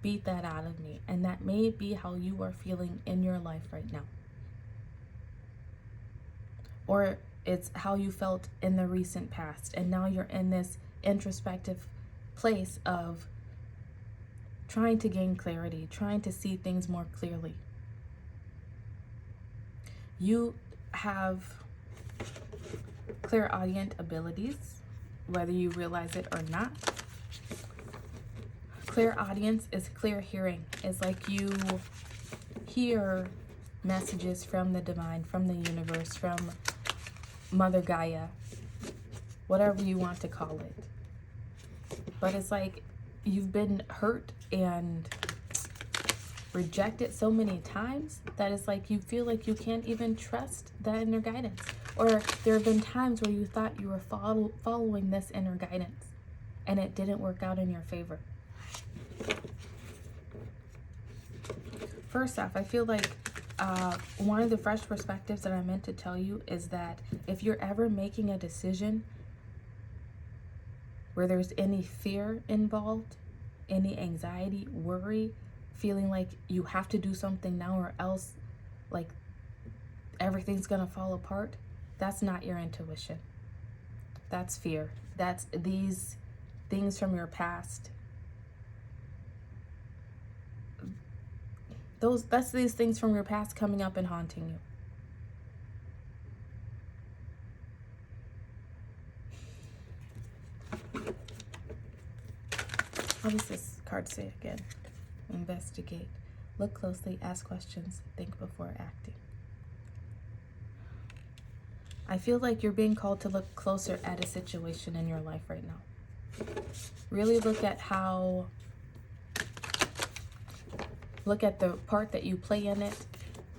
[SPEAKER 1] beat that out of me. And that may be how you are feeling in your life right now. Or it's how you felt in the recent past. And now you're in this introspective place of trying to gain clarity, trying to see things more clearly. You have clairaudient abilities, whether you realize it or not. Clairaudience is clear hearing. It's like you hear messages from the divine, from the universe, from Mother Gaia, whatever you want to call it. But it's like you've been hurt and rejected so many times that it's like you feel like you can't even trust that inner guidance. Or there have been times where you thought you were following this inner guidance and it didn't work out in your favor. First off, I feel like one of the fresh perspectives that I meant to tell you is that if you're ever making a decision where there's any fear involved, any anxiety, worry, feeling like you have to do something now or else like everything's gonna fall apart, that's not your intuition. That's fear. That's these things from your past. That's these things from your past coming up and haunting you. What does this card say again? Investigate. Look closely, ask questions, think before acting. I feel like you're being called to look closer at a situation in your life right now. Really look at how Look at the part that you play in it.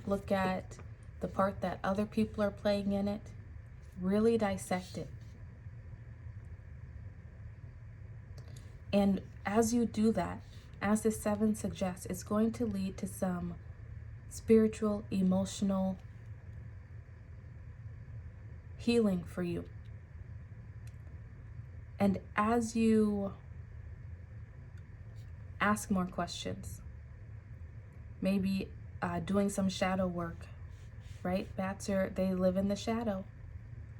[SPEAKER 1] Look at the part that other people are playing in it. Really dissect it. And as you do that, as the 7 suggests, it's going to lead to some spiritual, emotional healing for you. And as you ask more questions, maybe doing some shadow work, right? Bats they live in the shadow.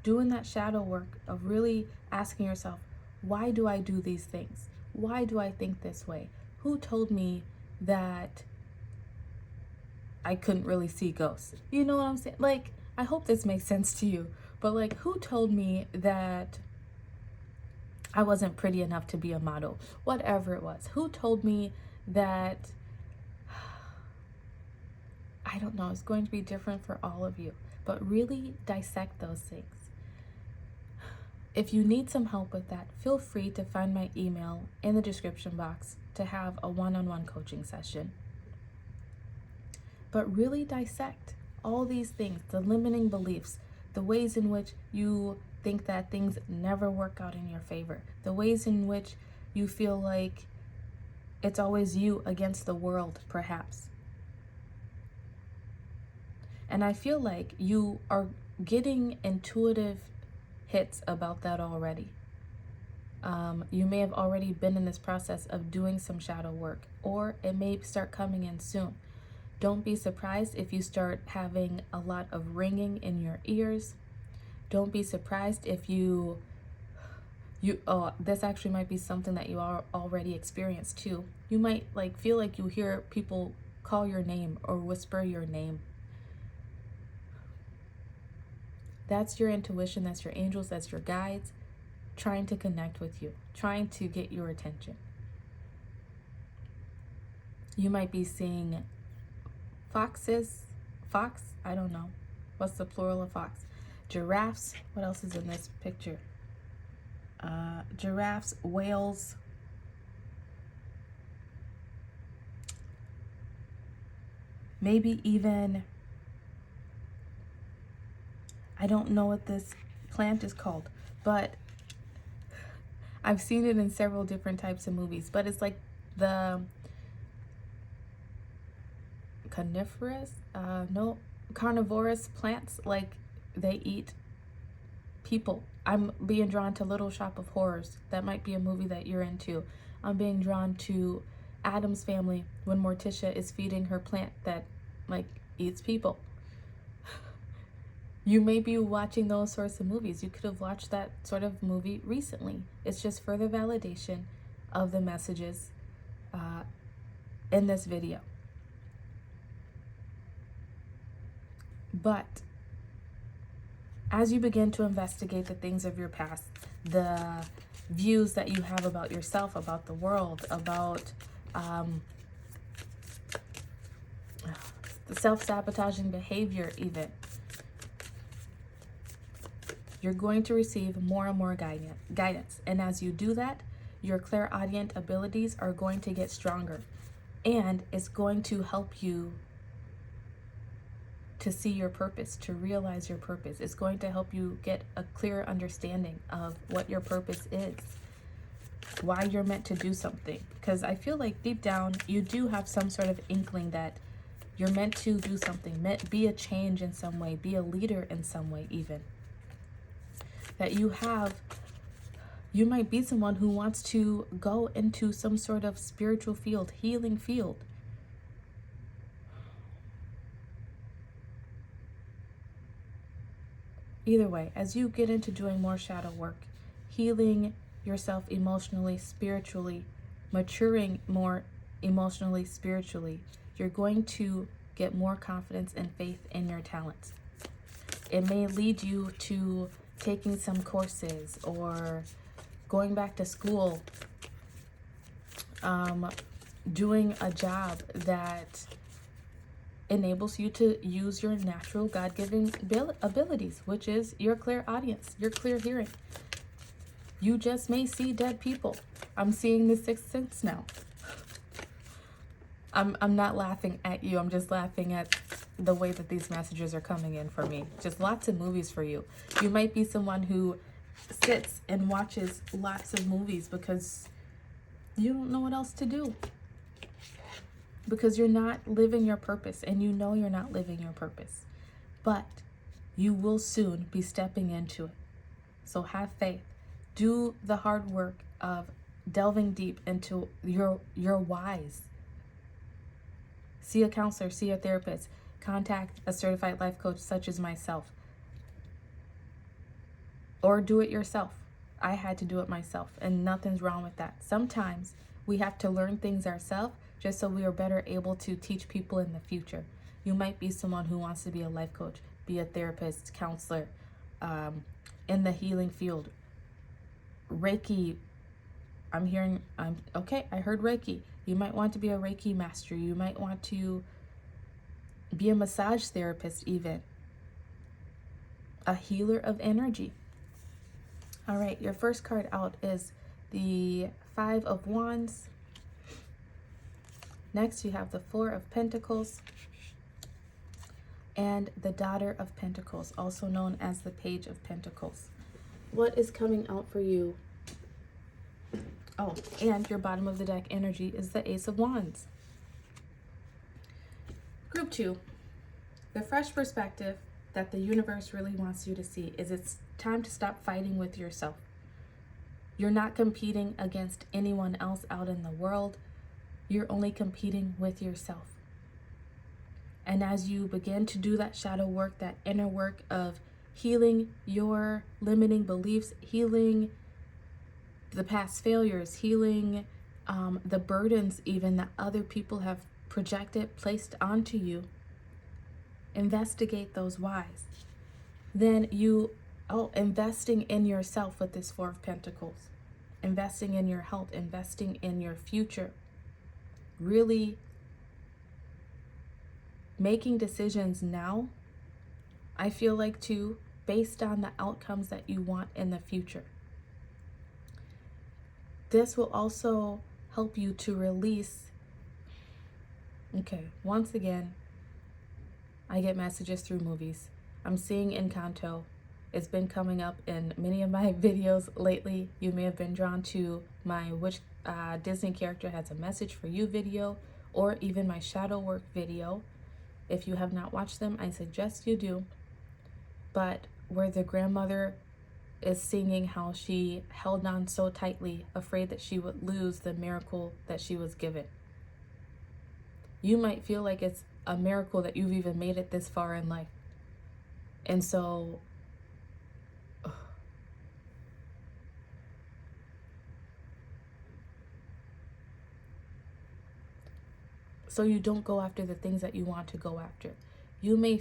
[SPEAKER 1] Doing that shadow work of really asking yourself, why do I do these things? Why do I think this way? Who told me that I couldn't really see ghosts? You know what I'm saying? Like, I hope this makes sense to you. But like, who told me that I wasn't pretty enough to be a model? Whatever it was. Who told me that, I don't know, it's going to be different for all of you. But really dissect those things. If you need some help with that, feel free to find my email in the description box to have a one-on-one coaching session. But really dissect all these things, the limiting beliefs, the ways in which you think that things never work out in your favor, the ways in which you feel like it's always you against the world, perhaps. And I feel like you are getting intuitive hits about that already. You may have already been in this process of doing some shadow work, or it may start coming in soon. Don't be surprised if you start having a lot of ringing in your ears. Don't be surprised if this actually might be something that you are already experienced too. You might like feel like you hear people call your name or whisper your name. That's your intuition, that's your angels, that's your guides trying to connect with you, trying to get your attention. You might be seeing foxes, I don't know. What's the plural of fox? Giraffes, what else is in this picture? Giraffes, whales. Maybe even, I don't know what this plant is called, but I've seen it in several different types of movies, but it's like the carnivorous plants, like they eat people. I'm being drawn to Little Shop of Horrors. That might be a movie that you're into. I'm being drawn to Addams Family when Morticia is feeding her plant that like eats people. You may be watching those sorts of movies. You could have watched that sort of movie recently. It's just further validation of the messages in this video. But as you begin to investigate the things of your past, the views that you have about yourself, about the world, about the self-sabotaging behavior even, you're going to receive more and more guidance. And as you do that, your clairaudient abilities are going to get stronger. And it's going to help you to see your purpose, to realize your purpose. It's going to help you get a clear understanding of what your purpose is, why you're meant to do something. Because I feel like deep down, you do have some sort of inkling that you're meant to do something, be a change in some way, be a leader in some way even. That you might be someone who wants to go into some sort of spiritual field, healing field. Either way, as you get into doing more shadow work, healing yourself emotionally, spiritually, maturing more emotionally, spiritually, you're going to get more confidence and faith in your talents. It may lead you to taking some courses or going back to school, doing a job that enables you to use your natural God-given abilities, which is your clairaudience, your clear hearing. You just may see dead people. I'm seeing the sixth sense now. I'm not laughing at you. I'm just laughing at the way that these messages are coming in for me. Just lots of movies for you. You might be someone who sits and watches lots of movies because you don't know what else to do. Because you're not living your purpose, and you know you're not living your purpose. But you will soon be stepping into it. So have faith. Do the hard work of delving deep into your whys. See a counselor, see a therapist, contact a certified life coach such as myself. Or do it yourself. I had to do it myself, and nothing's wrong with that. Sometimes we have to learn things ourselves just so we are better able to teach people in the future. You might be someone who wants to be a life coach, be a therapist, counselor, in the healing field. Reiki, I heard Reiki. You might want to be a Reiki master. You might want to be a massage therapist even. A healer of energy. All right, your first card out is the Five of Wands. Next, you have the Four of Pentacles and the Daughter of Pentacles, also known as the Page of Pentacles. What is coming out for you? Oh, and your bottom of the deck energy is the Ace of Wands. Group 2, the fresh perspective that the universe really wants you to see is it's time to stop fighting with yourself. You're not competing against anyone else out in the world. You're only competing with yourself. And as you begin to do that shadow work, that inner work of healing your limiting beliefs, healing the past failures, healing the burdens even that other people have projected, placed onto you, investigate those whys. Then investing in yourself with this Four of Pentacles, investing in your health, investing in your future, really making decisions now, I feel like too, based on the outcomes that you want in the future. This will also help you to release. Okay, once again, I get messages through movies. I'm seeing Encanto. It's been coming up in many of my videos lately. You may have been drawn to my Which Disney Character Has a Message for You video, or even my shadow work video. If you have not watched them, I suggest you do. But where the grandmother is singing how she held on so tightly, afraid that she would lose the miracle that she was given. You might feel like it's a miracle that you've even made it this far in life. And so you don't go after the things that you want to go after. You may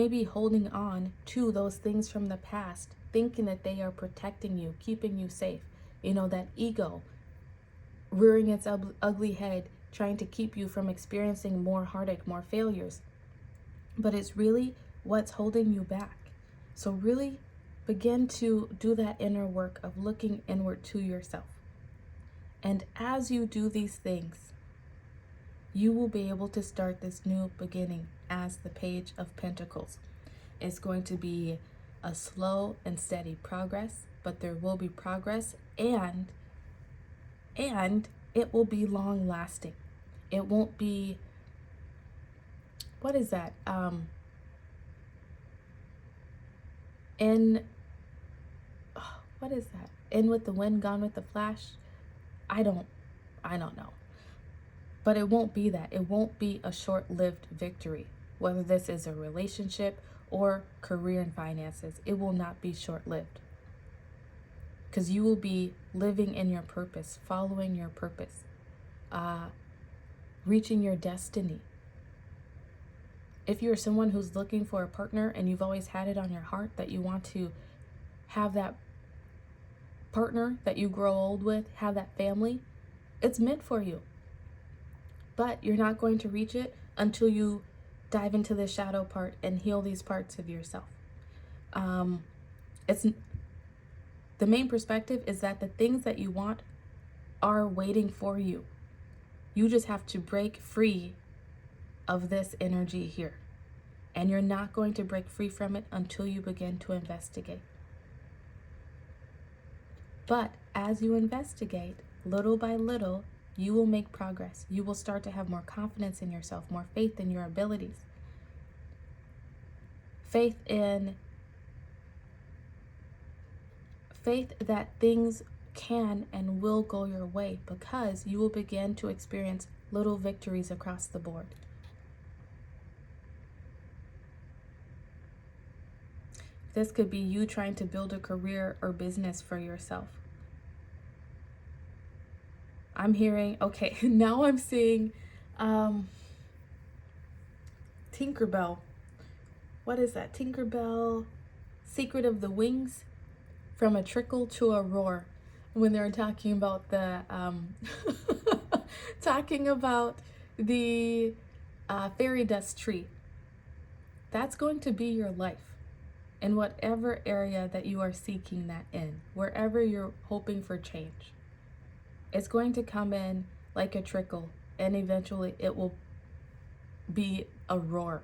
[SPEAKER 1] be holding on to those things from the past, thinking that they are protecting you, keeping you safe. You know, that ego rearing its ugly head, trying to keep you from experiencing more heartache, more failures. But it's really what's holding you back. So really begin to do that inner work of looking inward to yourself. And as you do these things, you will be able to start this new beginning as the Page of Pentacles. It's going to be a slow and steady progress, but there will be progress, and it will be long lasting. It won't be, what is that? What is that? In with the wind, gone with the flash? I don't know. But it won't be that. It won't be a short-lived victory. Whether this is a relationship or career and finances, it will not be short-lived. Because you will be living in your purpose, following your purpose, reaching your destiny. If you're someone who's looking for a partner and you've always had it on your heart that you want to have that partner that you grow old with, have that family, it's meant for you. But you're not going to reach it until you dive into the shadow part and heal these parts of yourself. It's the main perspective is that the things that you want are waiting for you. You just have to break free of this energy here. And you're not going to break free from it until you begin to investigate. But as you investigate, little by little, you will make progress. You will start to have more confidence in yourself, more faith in your abilities. Faith that things can and will go your way, because you will begin to experience little victories across the board. This could be you trying to build a career or business for yourself. I'm hearing, okay, now I'm seeing Tinkerbell. What is that? Tinkerbell, Secret of the Wings, from a trickle to a roar. When they're talking about the fairy dust tree. That's going to be your life in whatever area that you are seeking that in, wherever you're hoping for change. It's going to come in like a trickle, and eventually it will be a roar.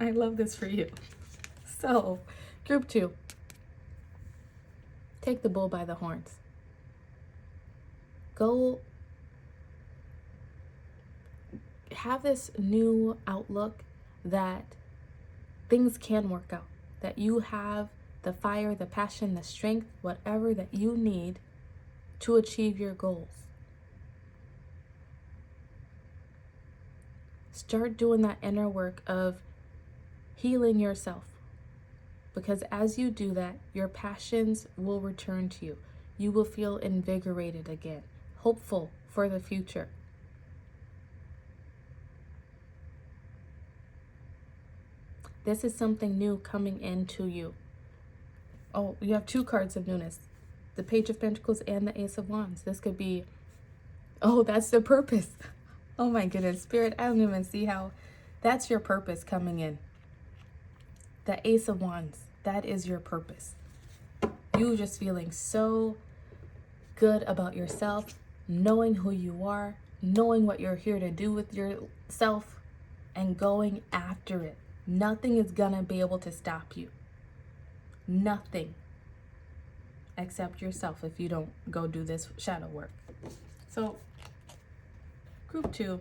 [SPEAKER 1] I love this for you. So, group 2. Take the bull by the horns. Go have this new outlook that things can work out, that you have the fire, the passion, the strength, whatever that you need to achieve your goals. Start doing that inner work of healing yourself, because as you do that, your passions will return to you. You will feel invigorated again, hopeful for the future. This is something new coming into you. Oh, you have 2 cards of newness. The Page of Pentacles and the Ace of Wands. This could be, oh, that's the purpose. Oh my goodness, Spirit, I don't even see how. That's your purpose coming in. The Ace of Wands, that is your purpose. You just feeling so good about yourself, knowing who you are, knowing what you're here to do with yourself, and going after it. Nothing is gonna be able to stop you. Nothing. Except yourself if you don't go do this shadow work. So, group 2,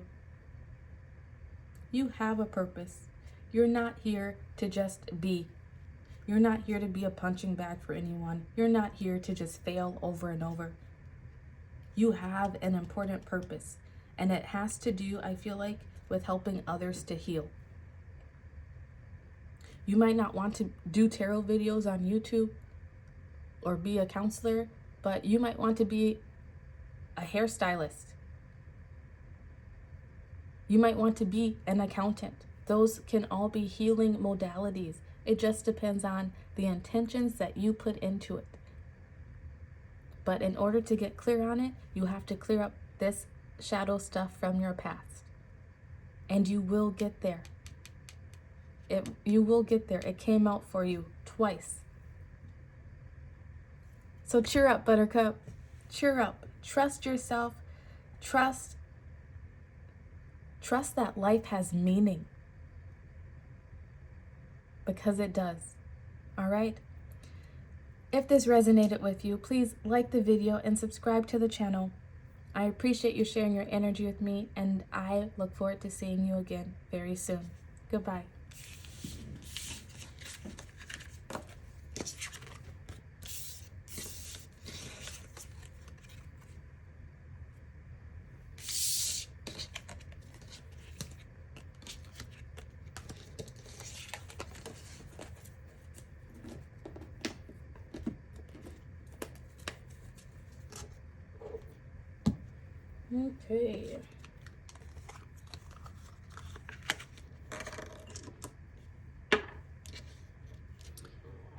[SPEAKER 1] you have a purpose. You're not here to just be. You're not here to be a punching bag for anyone. You're not here to just fail over and over. You have an important purpose, and it has to do, I feel like, with helping others to heal. You might not want to do tarot videos on YouTube or be a counselor, but you might want to be a hairstylist. You might want to be an accountant. Those can all be healing modalities. It just depends on the intentions that you put into it. But in order to get clear on it, you have to clear up this shadow stuff from your past. And you will get there. You will get there. It came out for you twice. So cheer up, Buttercup. Cheer up. Trust yourself. Trust that life has meaning. Because it does. All right? If this resonated with you, please like the video and subscribe to the channel. I appreciate you sharing your energy with me, and I look forward to seeing you again very soon. Goodbye. Okay.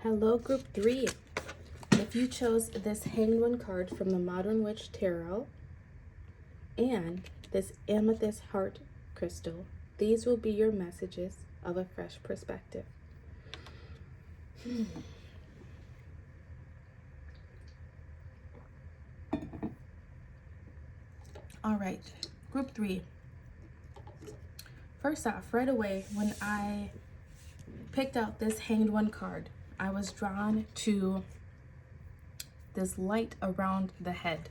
[SPEAKER 1] Hello, group 3. If you chose this Hanged One card from the Modern Witch Tarot and this Amethyst Heart crystal, these will be your messages of a fresh perspective. All right, group 3. First off, right away, when I picked out this Hanged One card, I was drawn to this light around the head.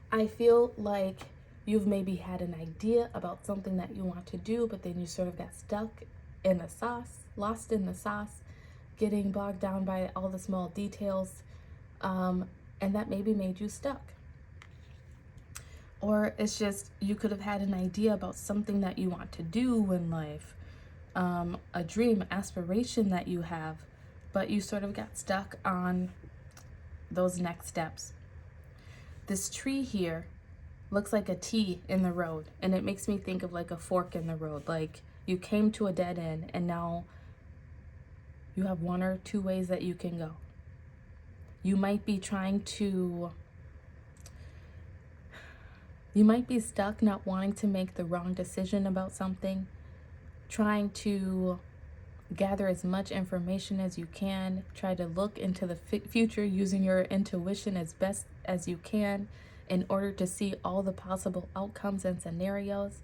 [SPEAKER 1] I feel like you've maybe had an idea about something that you want to do, but then you sort of got stuck in the sauce, lost in the sauce, getting bogged down by all the small details, and that maybe made you stuck. Or it's just you could have had an idea about something that you want to do in life, a dream, aspiration that you have, but you sort of got stuck on those next steps. This tree here looks like a T in the road, and it makes me think of like a fork in the road. Like you came to a dead end and now you have one or two ways that you can go. You might be stuck not wanting to make the wrong decision about something, trying to gather as much information as you can, try to look into the future using your intuition as best as you can in order to see all the possible outcomes and scenarios.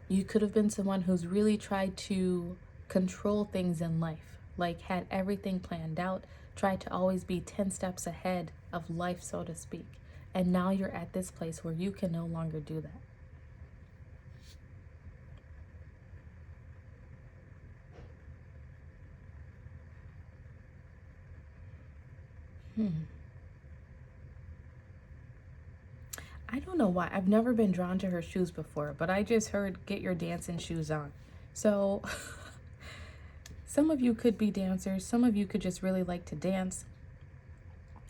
[SPEAKER 1] You could have been someone who's really tried to control things in life, like had everything planned out, tried to always be 10 steps ahead of life, so to speak. And now you're at this place where you can no longer do that. I don't know why. I've never been drawn to her shoes before, but I just heard get your dancing shoes on. So some of you could be dancers. Some of you could just really like to dance.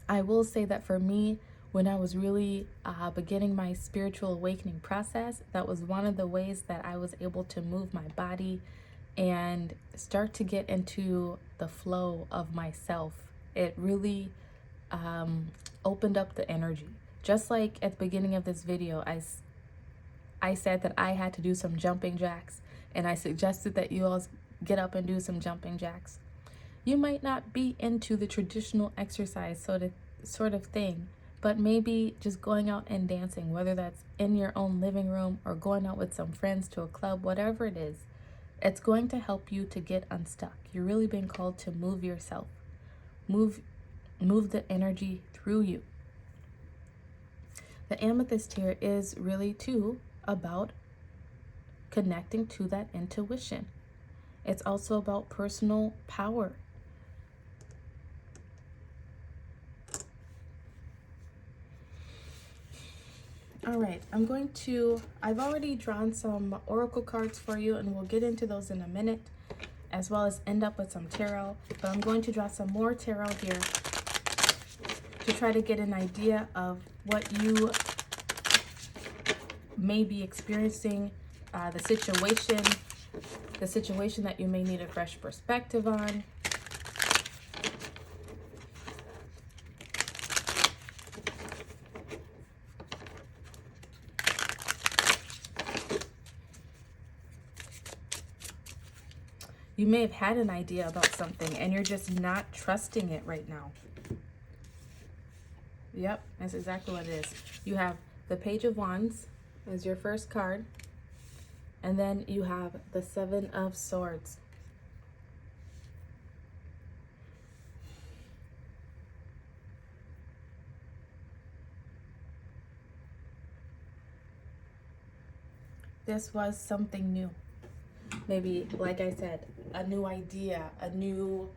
[SPEAKER 1] I will say that for me, when I was really beginning my spiritual awakening process, that was one of the ways that I was able to move my body and start to get into the flow of myself. It really opened up the energy. Just like at the beginning of this video, I said that I had to do some jumping jacks, and I suggested that you all get up and do some jumping jacks. You might not be into the traditional exercise sort of thing, but maybe just going out and dancing, whether that's in your own living room or going out with some friends to a club, whatever it is, it's going to help you to get unstuck. You're really being called to move yourself, move the energy through you. The amethyst here is really too about connecting to that intuition. It's also about personal power. All right, I've already drawn some oracle cards for you, and we'll get into those in a minute, as well as end up with some tarot. But I'm going to draw some more tarot here to try to get an idea of what you may be experiencing, the situation that you may need a fresh perspective on. You may have had an idea about something and you're just not trusting it right now. Yep, that's exactly what it is. You have the Page of Wands as your first card, and then you have the Seven of Swords. This was something new. Maybe, like I said, a new idea, a new,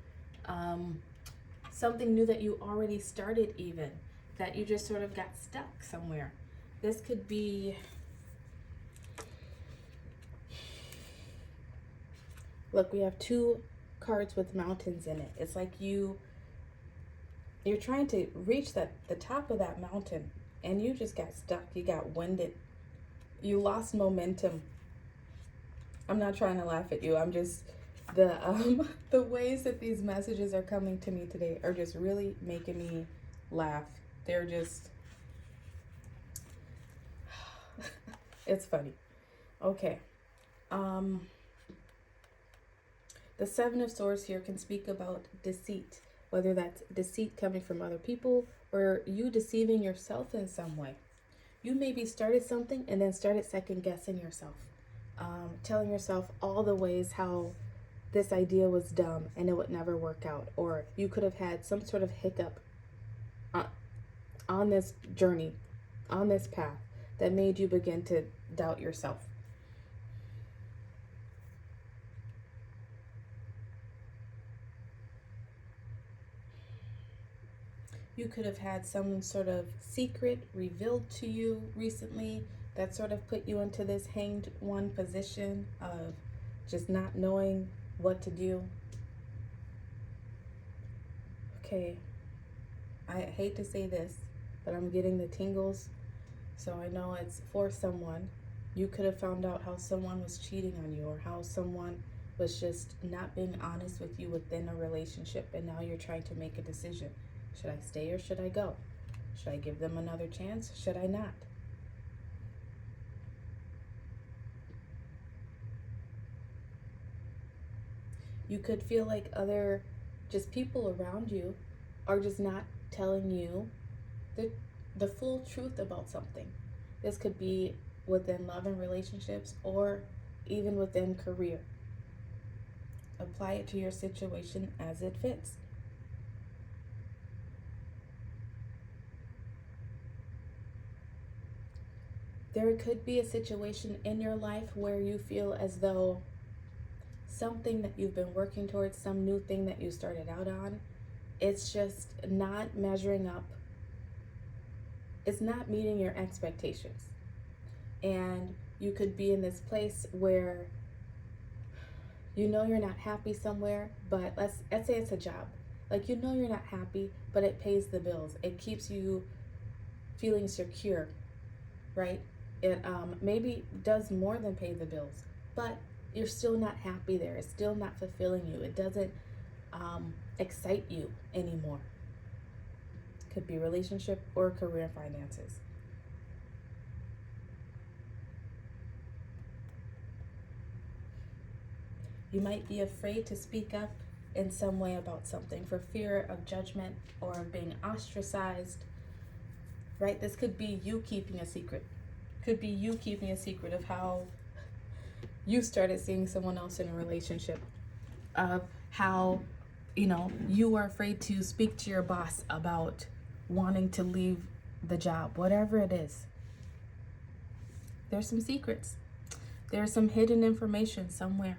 [SPEAKER 1] something new that you already started even, that you just sort of got stuck somewhere. This could be, look, we have two cards with mountains in it. It's like you're trying to reach the top of that mountain and you just got stuck. You got winded. You lost momentum. I'm not trying to laugh at you. I'm just, the ways that these messages are coming to me today are just really making me laugh. They're just, it's funny. Okay. The Seven of Swords here can speak about deceit, whether that's deceit coming from other people or you deceiving yourself in some way. You maybe started something and then started second guessing yourself, telling yourself all the ways how this idea was dumb and it would never work out, or you could have had some sort of hiccup on this journey, on this path, that made you begin to doubt yourself. You could have had some sort of secret revealed to you recently that sort of put you into this hanged one position of just not knowing what to do. Okay, I hate to say this, but I'm getting the tingles, so I know it's for someone. You could have found out how someone was cheating on you, or how someone was just not being honest with you within a relationship, and now you're trying to make a decision. Should I stay or should I go? Should I give them another chance? Should I not? You could feel like other just people around you are just not telling you the full truth about something. This could be within love and relationships, or even within career. Apply it to your situation as it fits. There could be a situation in your life where you feel as though something that you've been working towards, some new thing that you started out on, it's just not measuring up. It's not meeting your expectations. And you could be in this place where you know you're not happy somewhere, but let's say it's a job. Like, you know you're not happy, but it pays the bills. It keeps you feeling secure, right? It maybe does more than pay the bills, but you're still not happy there. It's still not fulfilling you. It doesn't excite you anymore. Could be relationship or career finances. You might be afraid to speak up in some way about something for fear of judgment or of being ostracized, right? This could be you keeping a secret. Could be you keeping a secret of how you started seeing someone else in a relationship, of how, you are afraid to speak to your boss about wanting to leave the job, whatever it is. There's some secrets. There's some hidden information somewhere.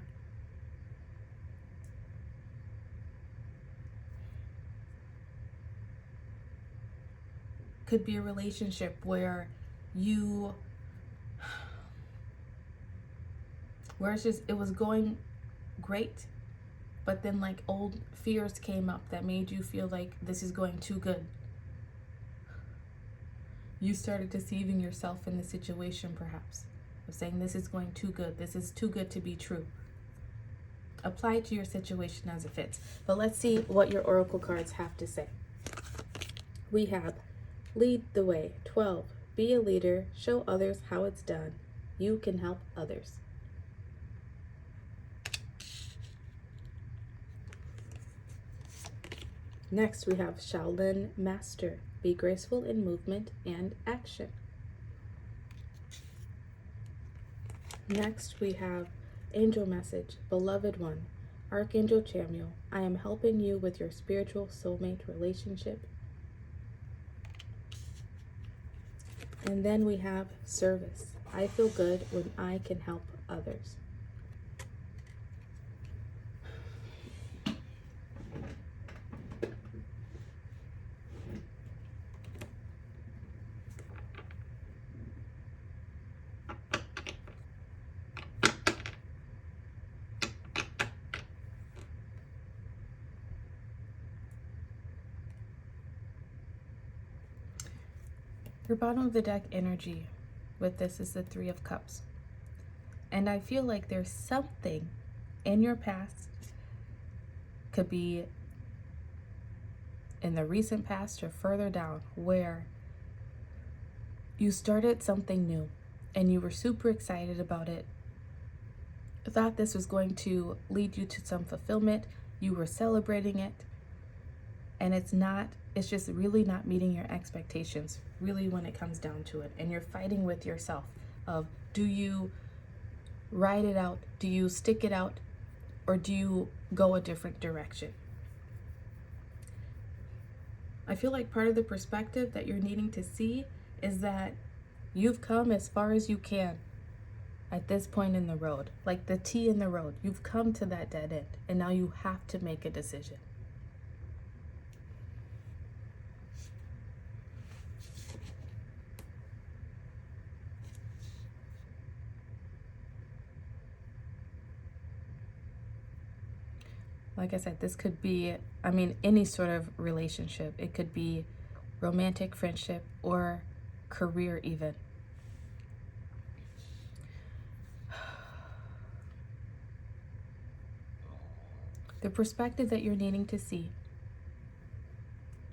[SPEAKER 1] Could be a relationship where it was going great, but then like old fears came up that made you feel like this is going too good. You started deceiving yourself in the situation, perhaps, of saying this is going too good. This is too good to be true. Apply it to your situation as it fits. But let's see what your oracle cards have to say. We have lead the way. 12. Be a leader. Show others how it's done. You can help others. Next, we have Shaolin Master. Be graceful in movement and action. Next, we have Angel Message. Beloved One. Archangel Chamuel. I am helping you with your spiritual soulmate relationship. And then we have Service. I feel good when I can help others. Your bottom of the deck energy with this is the Three of Cups. And I feel like there's something in your past, could be in the recent past or further down, where you started something new and you were super excited about it. Thought this was going to lead you to some fulfillment. You were celebrating it. and it's just really not meeting your expectations, really, when it comes down to it. And you're fighting with yourself of, do you ride it out? Do you stick it out? Or do you go a different direction? I feel like part of the perspective that you're needing to see is that you've come as far as you can at this point in the road, like the T in the road. You've come to that dead end, and now you have to make a decision. Like I said, this could be, any sort of relationship. It could be romantic, friendship, or career even. The perspective that you're needing to see.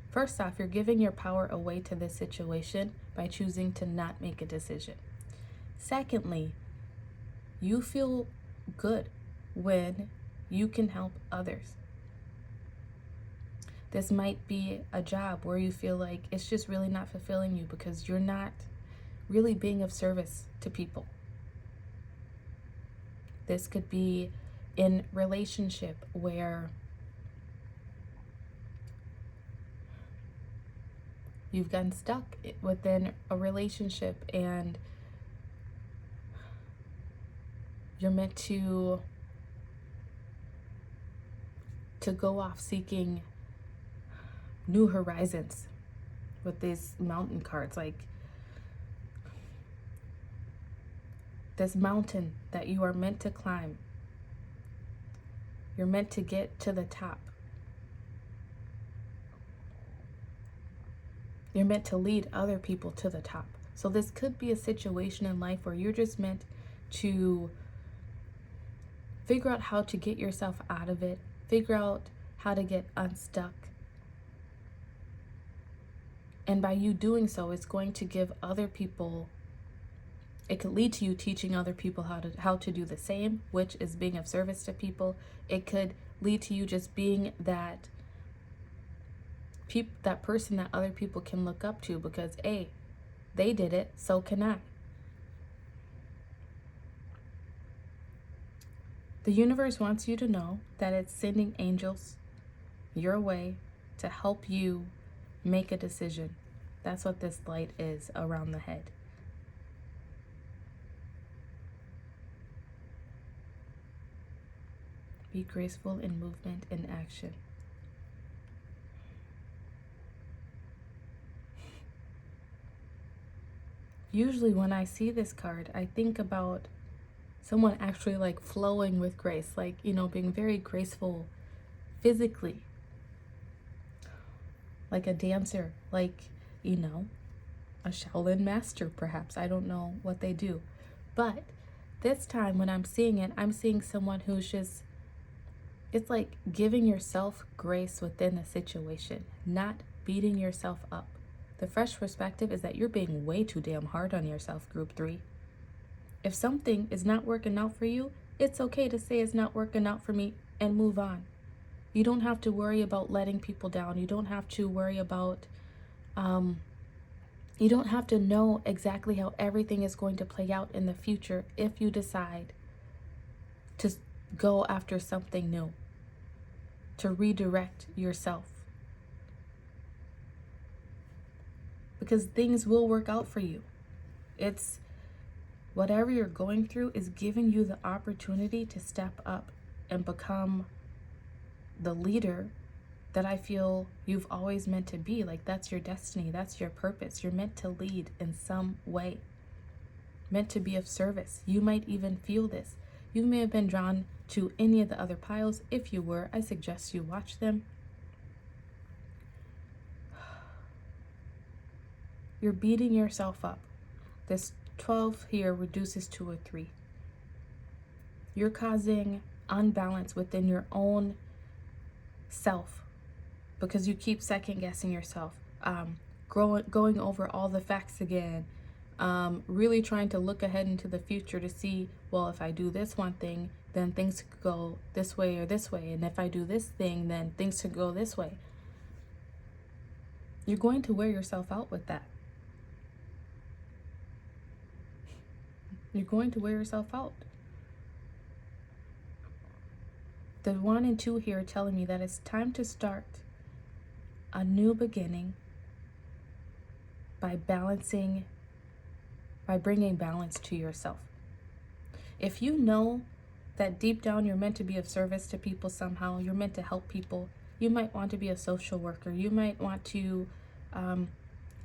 [SPEAKER 1] First off, you're giving your power away to this situation by choosing to not make a decision. Secondly, you feel good when you can help others. This might be a job where you feel like it's just really not fulfilling you because you're not really being of service to people. This could be in relationship where you've gotten stuck within a relationship and you're meant to go off seeking new horizons with these mountain cards, like this mountain that you are meant to climb. You're meant to get to the top. You're meant to lead other people to the top. So this could be a situation in life where you're just meant to figure out how to get yourself out of it, figure out how to get unstuck. And by you doing so, it's going to give other people, it could lead to you teaching other people how to do the same, which is being of service to people. It could lead to you just being that person that other people can look up to because, hey, they did it, so can I. The universe wants you to know that it's sending angels your way to help you make a decision. That's what this light is around the head. Be graceful in movement and action. Usually when I see this card, I think about someone actually like flowing with grace, like, being very graceful physically. Like a dancer, like, a Shaolin master perhaps. I don't know what they do. But this time when I'm seeing it, I'm seeing someone who's just, it's like giving yourself grace within the situation, not beating yourself up. The fresh perspective is that you're being way too damn hard on yourself, group 3. If something is not working out for you, it's okay to say it's not working out for me and move on. You don't have to worry about letting people down. You don't have to worry about, you don't have to know exactly how everything is going to play out in the future if you decide to go after something new, to redirect yourself. Because things will work out for you. It's whatever you're going through is giving you the opportunity to step up and become the leader that I feel you've always meant to be. Like, that's your destiny, that's your purpose. You're meant to lead in some way, meant to be of service. You might even feel this. You may have been drawn to any of the other piles. If you were, I suggest you watch them. You're beating yourself up. This 12 here reduces to a 3. You're causing unbalance within your own self because you keep second guessing yourself, going over all the facts again, really trying to look ahead into the future to see, well, if I do this one thing, then things could go this way or this way, and if I do this thing, then things could go this way. You're going to wear yourself out with that. You're going to wear yourself out. The 1 and 2 here are telling me that it's time to start a new beginning by bringing balance to yourself. If you know that deep down you're meant to be of service to people somehow, you're meant to help people, you might want to be a social worker, you might want to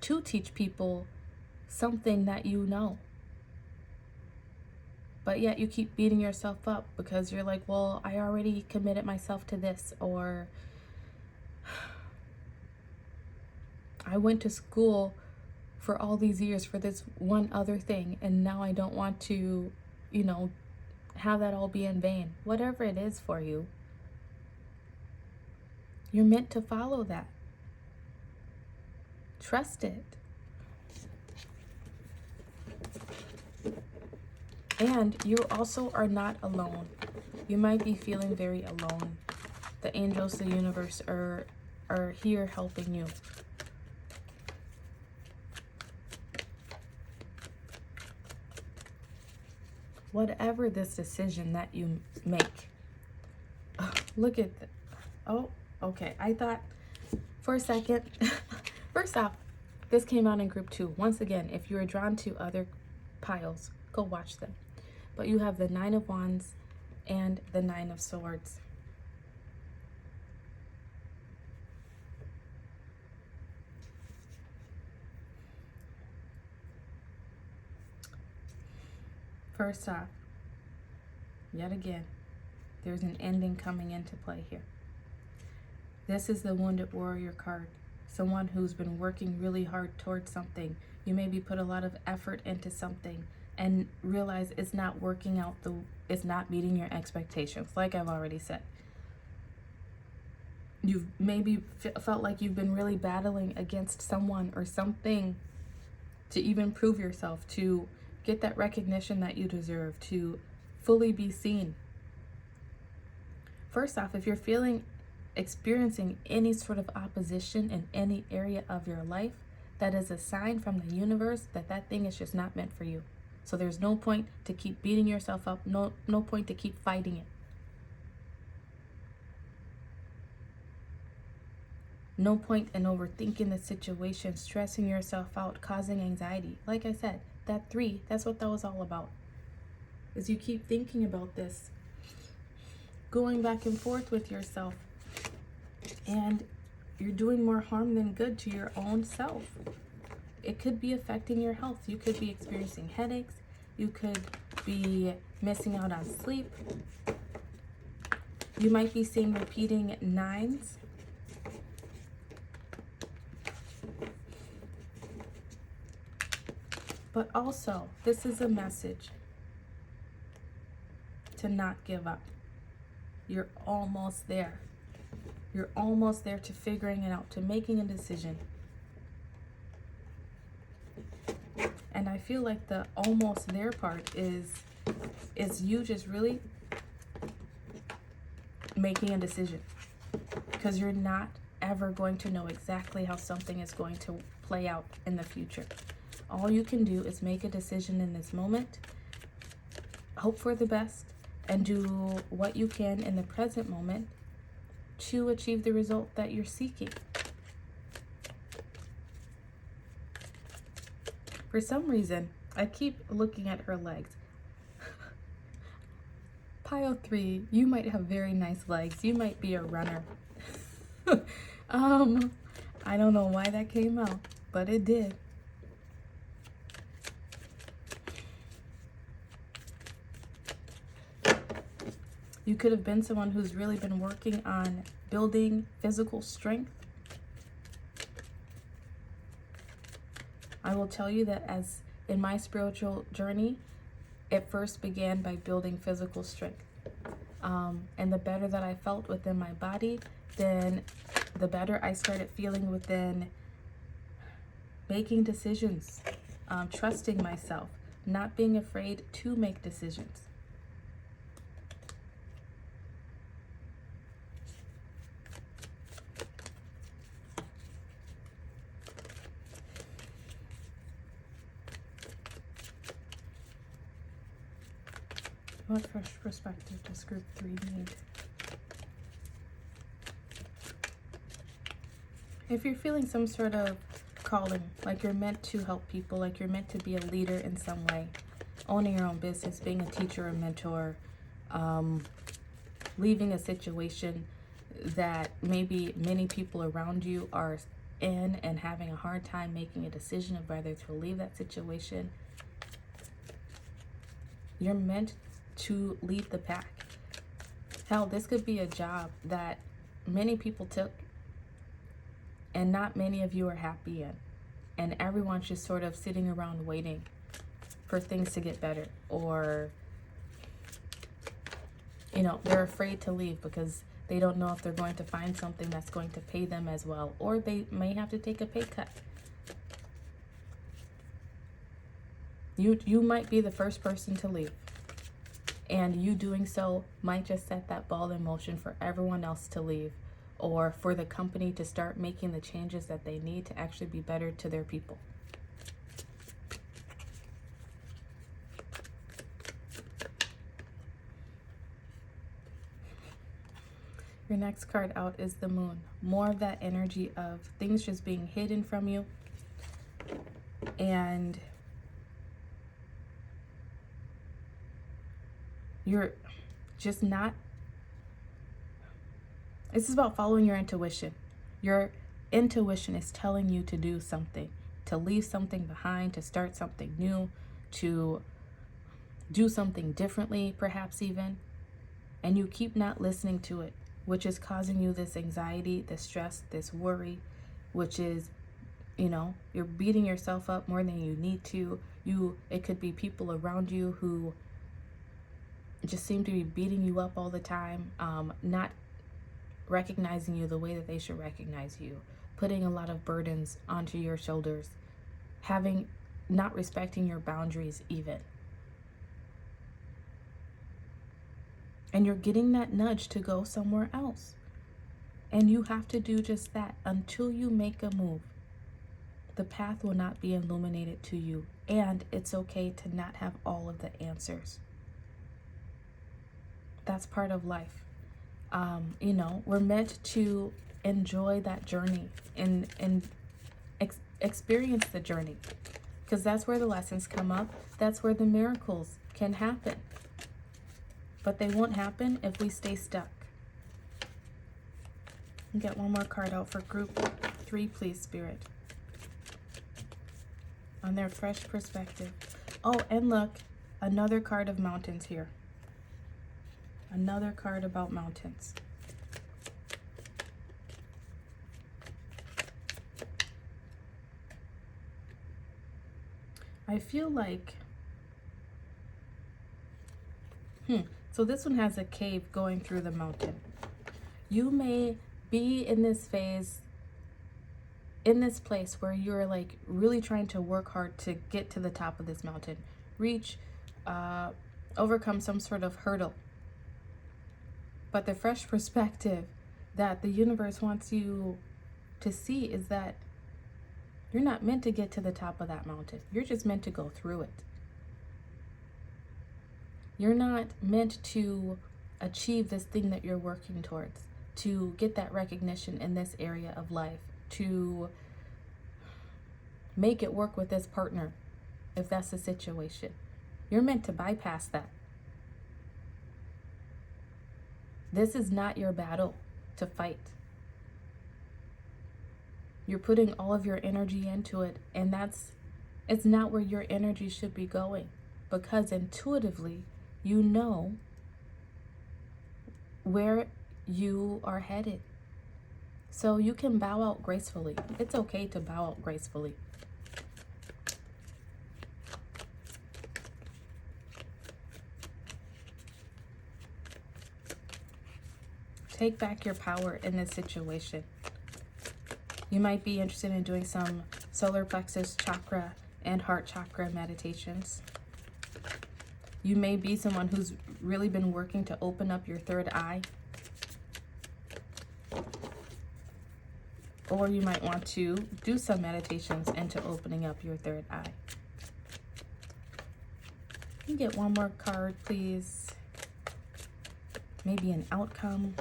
[SPEAKER 1] teach people something that you know. But yet you keep beating yourself up because you're like, well, I already committed myself to this, or I went to school for all these years for this one other thing, and now I don't want to, have that all be in vain. Whatever it is for you, you're meant to follow that. Trust it. And you also are not alone. You might be feeling very alone. The angels, the universe are here helping you. Whatever this decision that you make. Look at that. Oh, okay. I thought for a second. First off, this came out in group 2. Once again, if you are drawn to other piles, go watch them. But you have the 9 of Wands and the 9 of Swords. First off, yet again, there's an ending coming into play here. This is the Wounded Warrior card. Someone who's been working really hard towards something. You maybe put a lot of effort into something and realize it's not working out, it's not meeting your expectations, like I've already said. You've maybe felt like you've been really battling against someone or something to even prove yourself, to get that recognition that you deserve, to fully be seen. First off, if you're experiencing any sort of opposition in any area of your life, that is a sign from the universe that that thing is just not meant for you. So there's no point to keep beating yourself up, no point to keep fighting it. No point in overthinking the situation, stressing yourself out, causing anxiety. Like I said, that 3, that's what that was all about. Is you keep thinking about this, going back and forth with yourself, and you're doing more harm than good to your own self. It could be affecting your health. You could be experiencing headaches. You could be missing out on sleep. You might be seeing repeating 9s. But also, this is a message to not give up. You're almost there. You're almost there to figuring it out, to making a decision. And I feel like the almost there part is you just really making a decision. Because you're not ever going to know exactly how something is going to play out in the future. All you can do is make a decision in this moment, hope for the best, and do what you can in the present moment to achieve the result that you're seeking. For some reason, I keep looking at her legs. Pile 3, you might have very nice legs. You might be a runner. I don't know why that came out, but it did. You could have been someone who's really been working on building physical strength. I will tell you that as in my spiritual journey, it first began by building physical strength. And the better that I felt within my body, then the better I started feeling within making decisions, trusting myself, not being afraid to make decisions. What fresh perspective does group 3 need? If you're feeling some sort of calling, like you're meant to help people, like you're meant to be a leader in some way, owning your own business, being a teacher or mentor, leaving a situation that maybe many people around you are in and having a hard time making a decision of whether to leave that situation. You're meant to lead the pack. Hell, this could be a job that many people took and not many of you are happy in. And everyone's just sort of sitting around waiting for things to get better. Or, you know, they're afraid to leave because they don't know if they're going to find something that's going to pay them as well. Or they may have to take a pay cut. You might be the first person to leave. And you doing so might just set that ball in motion for everyone else to leave, or for the company to start making the changes that they need to actually be better to their people. Your next card out is the Moon. More of that energy of things just being hidden from you, and you're just not. This is about following your intuition. Your intuition is telling you to do something, to leave something behind, to start something new, to do something differently, perhaps even. And you keep not listening to it, which is causing you this anxiety, this stress, this worry, which is, you know, you're beating yourself up more than you need to. It could be people around you who just seem to be beating you up all the time, not recognizing you the way that they should recognize you, putting a lot of burdens onto your shoulders, not respecting your boundaries even. And you're getting that nudge to go somewhere else. And you have to do just that. Until you make a move, the path will not be illuminated to you. And it's okay to not have all of the answers. That's part of life. You know, we're meant to enjoy that journey and experience the journey, because that's where the lessons come up. That's where the miracles can happen. But they won't happen if we stay stuck. Get one more card out for group 3, please, Spirit. On their fresh perspective. Oh, and look, another card of mountains here. Another card about mountains. I feel like, so this one has a cave going through the mountain. You may be in this phase, in this place where you're like really trying to work hard to get to the top of this mountain, reach, overcome some sort of hurdle. But the fresh perspective that the universe wants you to see is that you're not meant to get to the top of that mountain. You're just meant to go through it. You're not meant to achieve this thing that you're working towards, to get that recognition in this area of life, to make it work with this partner, if that's the situation. You're meant to bypass that. This is not your battle to fight. You're putting all of your energy into it, and it's not where your energy should be going, because intuitively you know where you are headed. So you can bow out gracefully. It's okay to bow out gracefully. Take back your power in this situation. You might be interested in doing some solar plexus chakra and heart chakra meditations. You may be someone who's really been working to open up your third eye. Or you might want to do some meditations into opening up your third eye. Can you get one more card, please? maybe an outcome.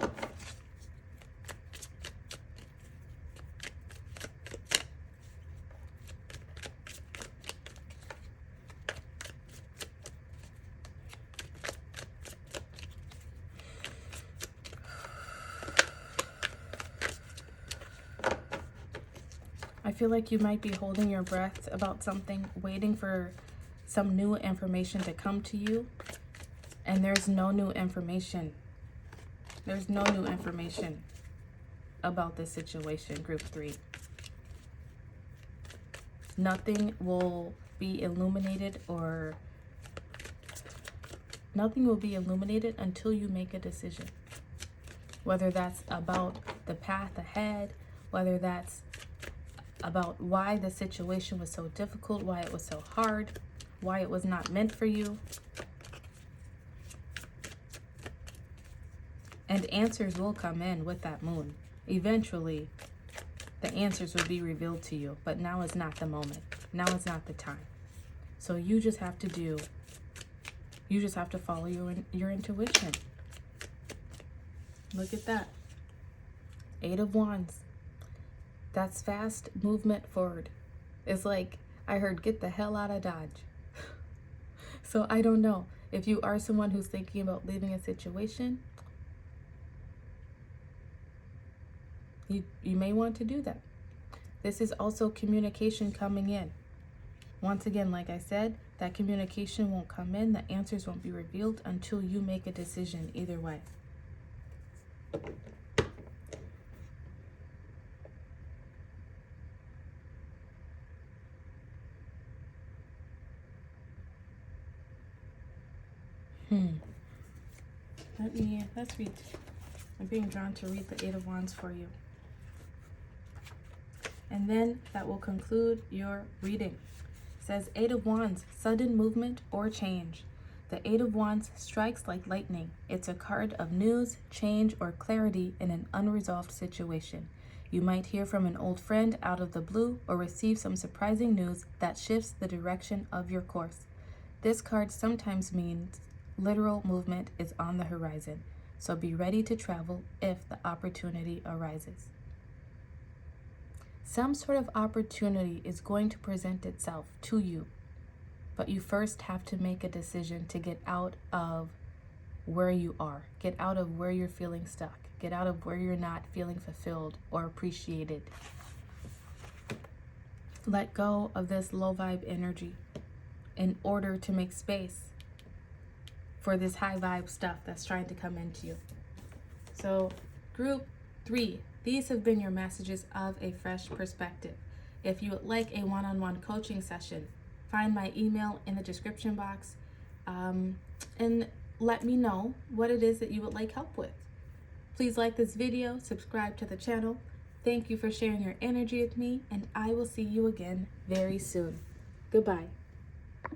[SPEAKER 1] I feel like you might be holding your breath about something, waiting for some new information to come to you, and there's no new information. There's no new information about this situation, group 3. Nothing will be illuminated until you make a decision. Whether that's about the path ahead, whether that's about why the situation was so difficult, why it was so hard, why it was not meant for you. And answers will come in with that moon. Eventually, the answers will be revealed to you, but now is not the moment. Now is not the time. So you just have to follow your intuition. Look at that. 8 of Wands. That's fast movement forward. It's like I heard, get the hell out of Dodge. So I don't know. If you are someone who's thinking about leaving a situation, you may want to do that. This is also communication coming in. Once again, like I said, that communication won't come in. The answers won't be revealed until you make a decision either way. Let's read. I'm being drawn to read the 8 of Wands for you. And then that will conclude your reading. It says 8 of Wands, sudden movement or change. The 8 of Wands strikes like lightning. It's a card of news, change, or clarity in an unresolved situation. You might hear from an old friend out of the blue or receive some surprising news that shifts the direction of your course. This card sometimes means literal movement is on the horizon, so be ready to travel if the opportunity arises. Some sort of opportunity is going to present itself to you, but you first have to make a decision to get out of where you are, get out of where you're feeling stuck, get out of where you're not feeling fulfilled or appreciated. Let go of this low vibe energy in order to make space for this high vibe stuff that's trying to come into you. So group 3, these have been your messages of a fresh perspective. If you would like a one-on-one coaching session, find my email in the description box and let me know what it is that you would like help with. Please like this video, subscribe to the channel. Thank you for sharing your energy with me, and I will see you again very soon. Goodbye.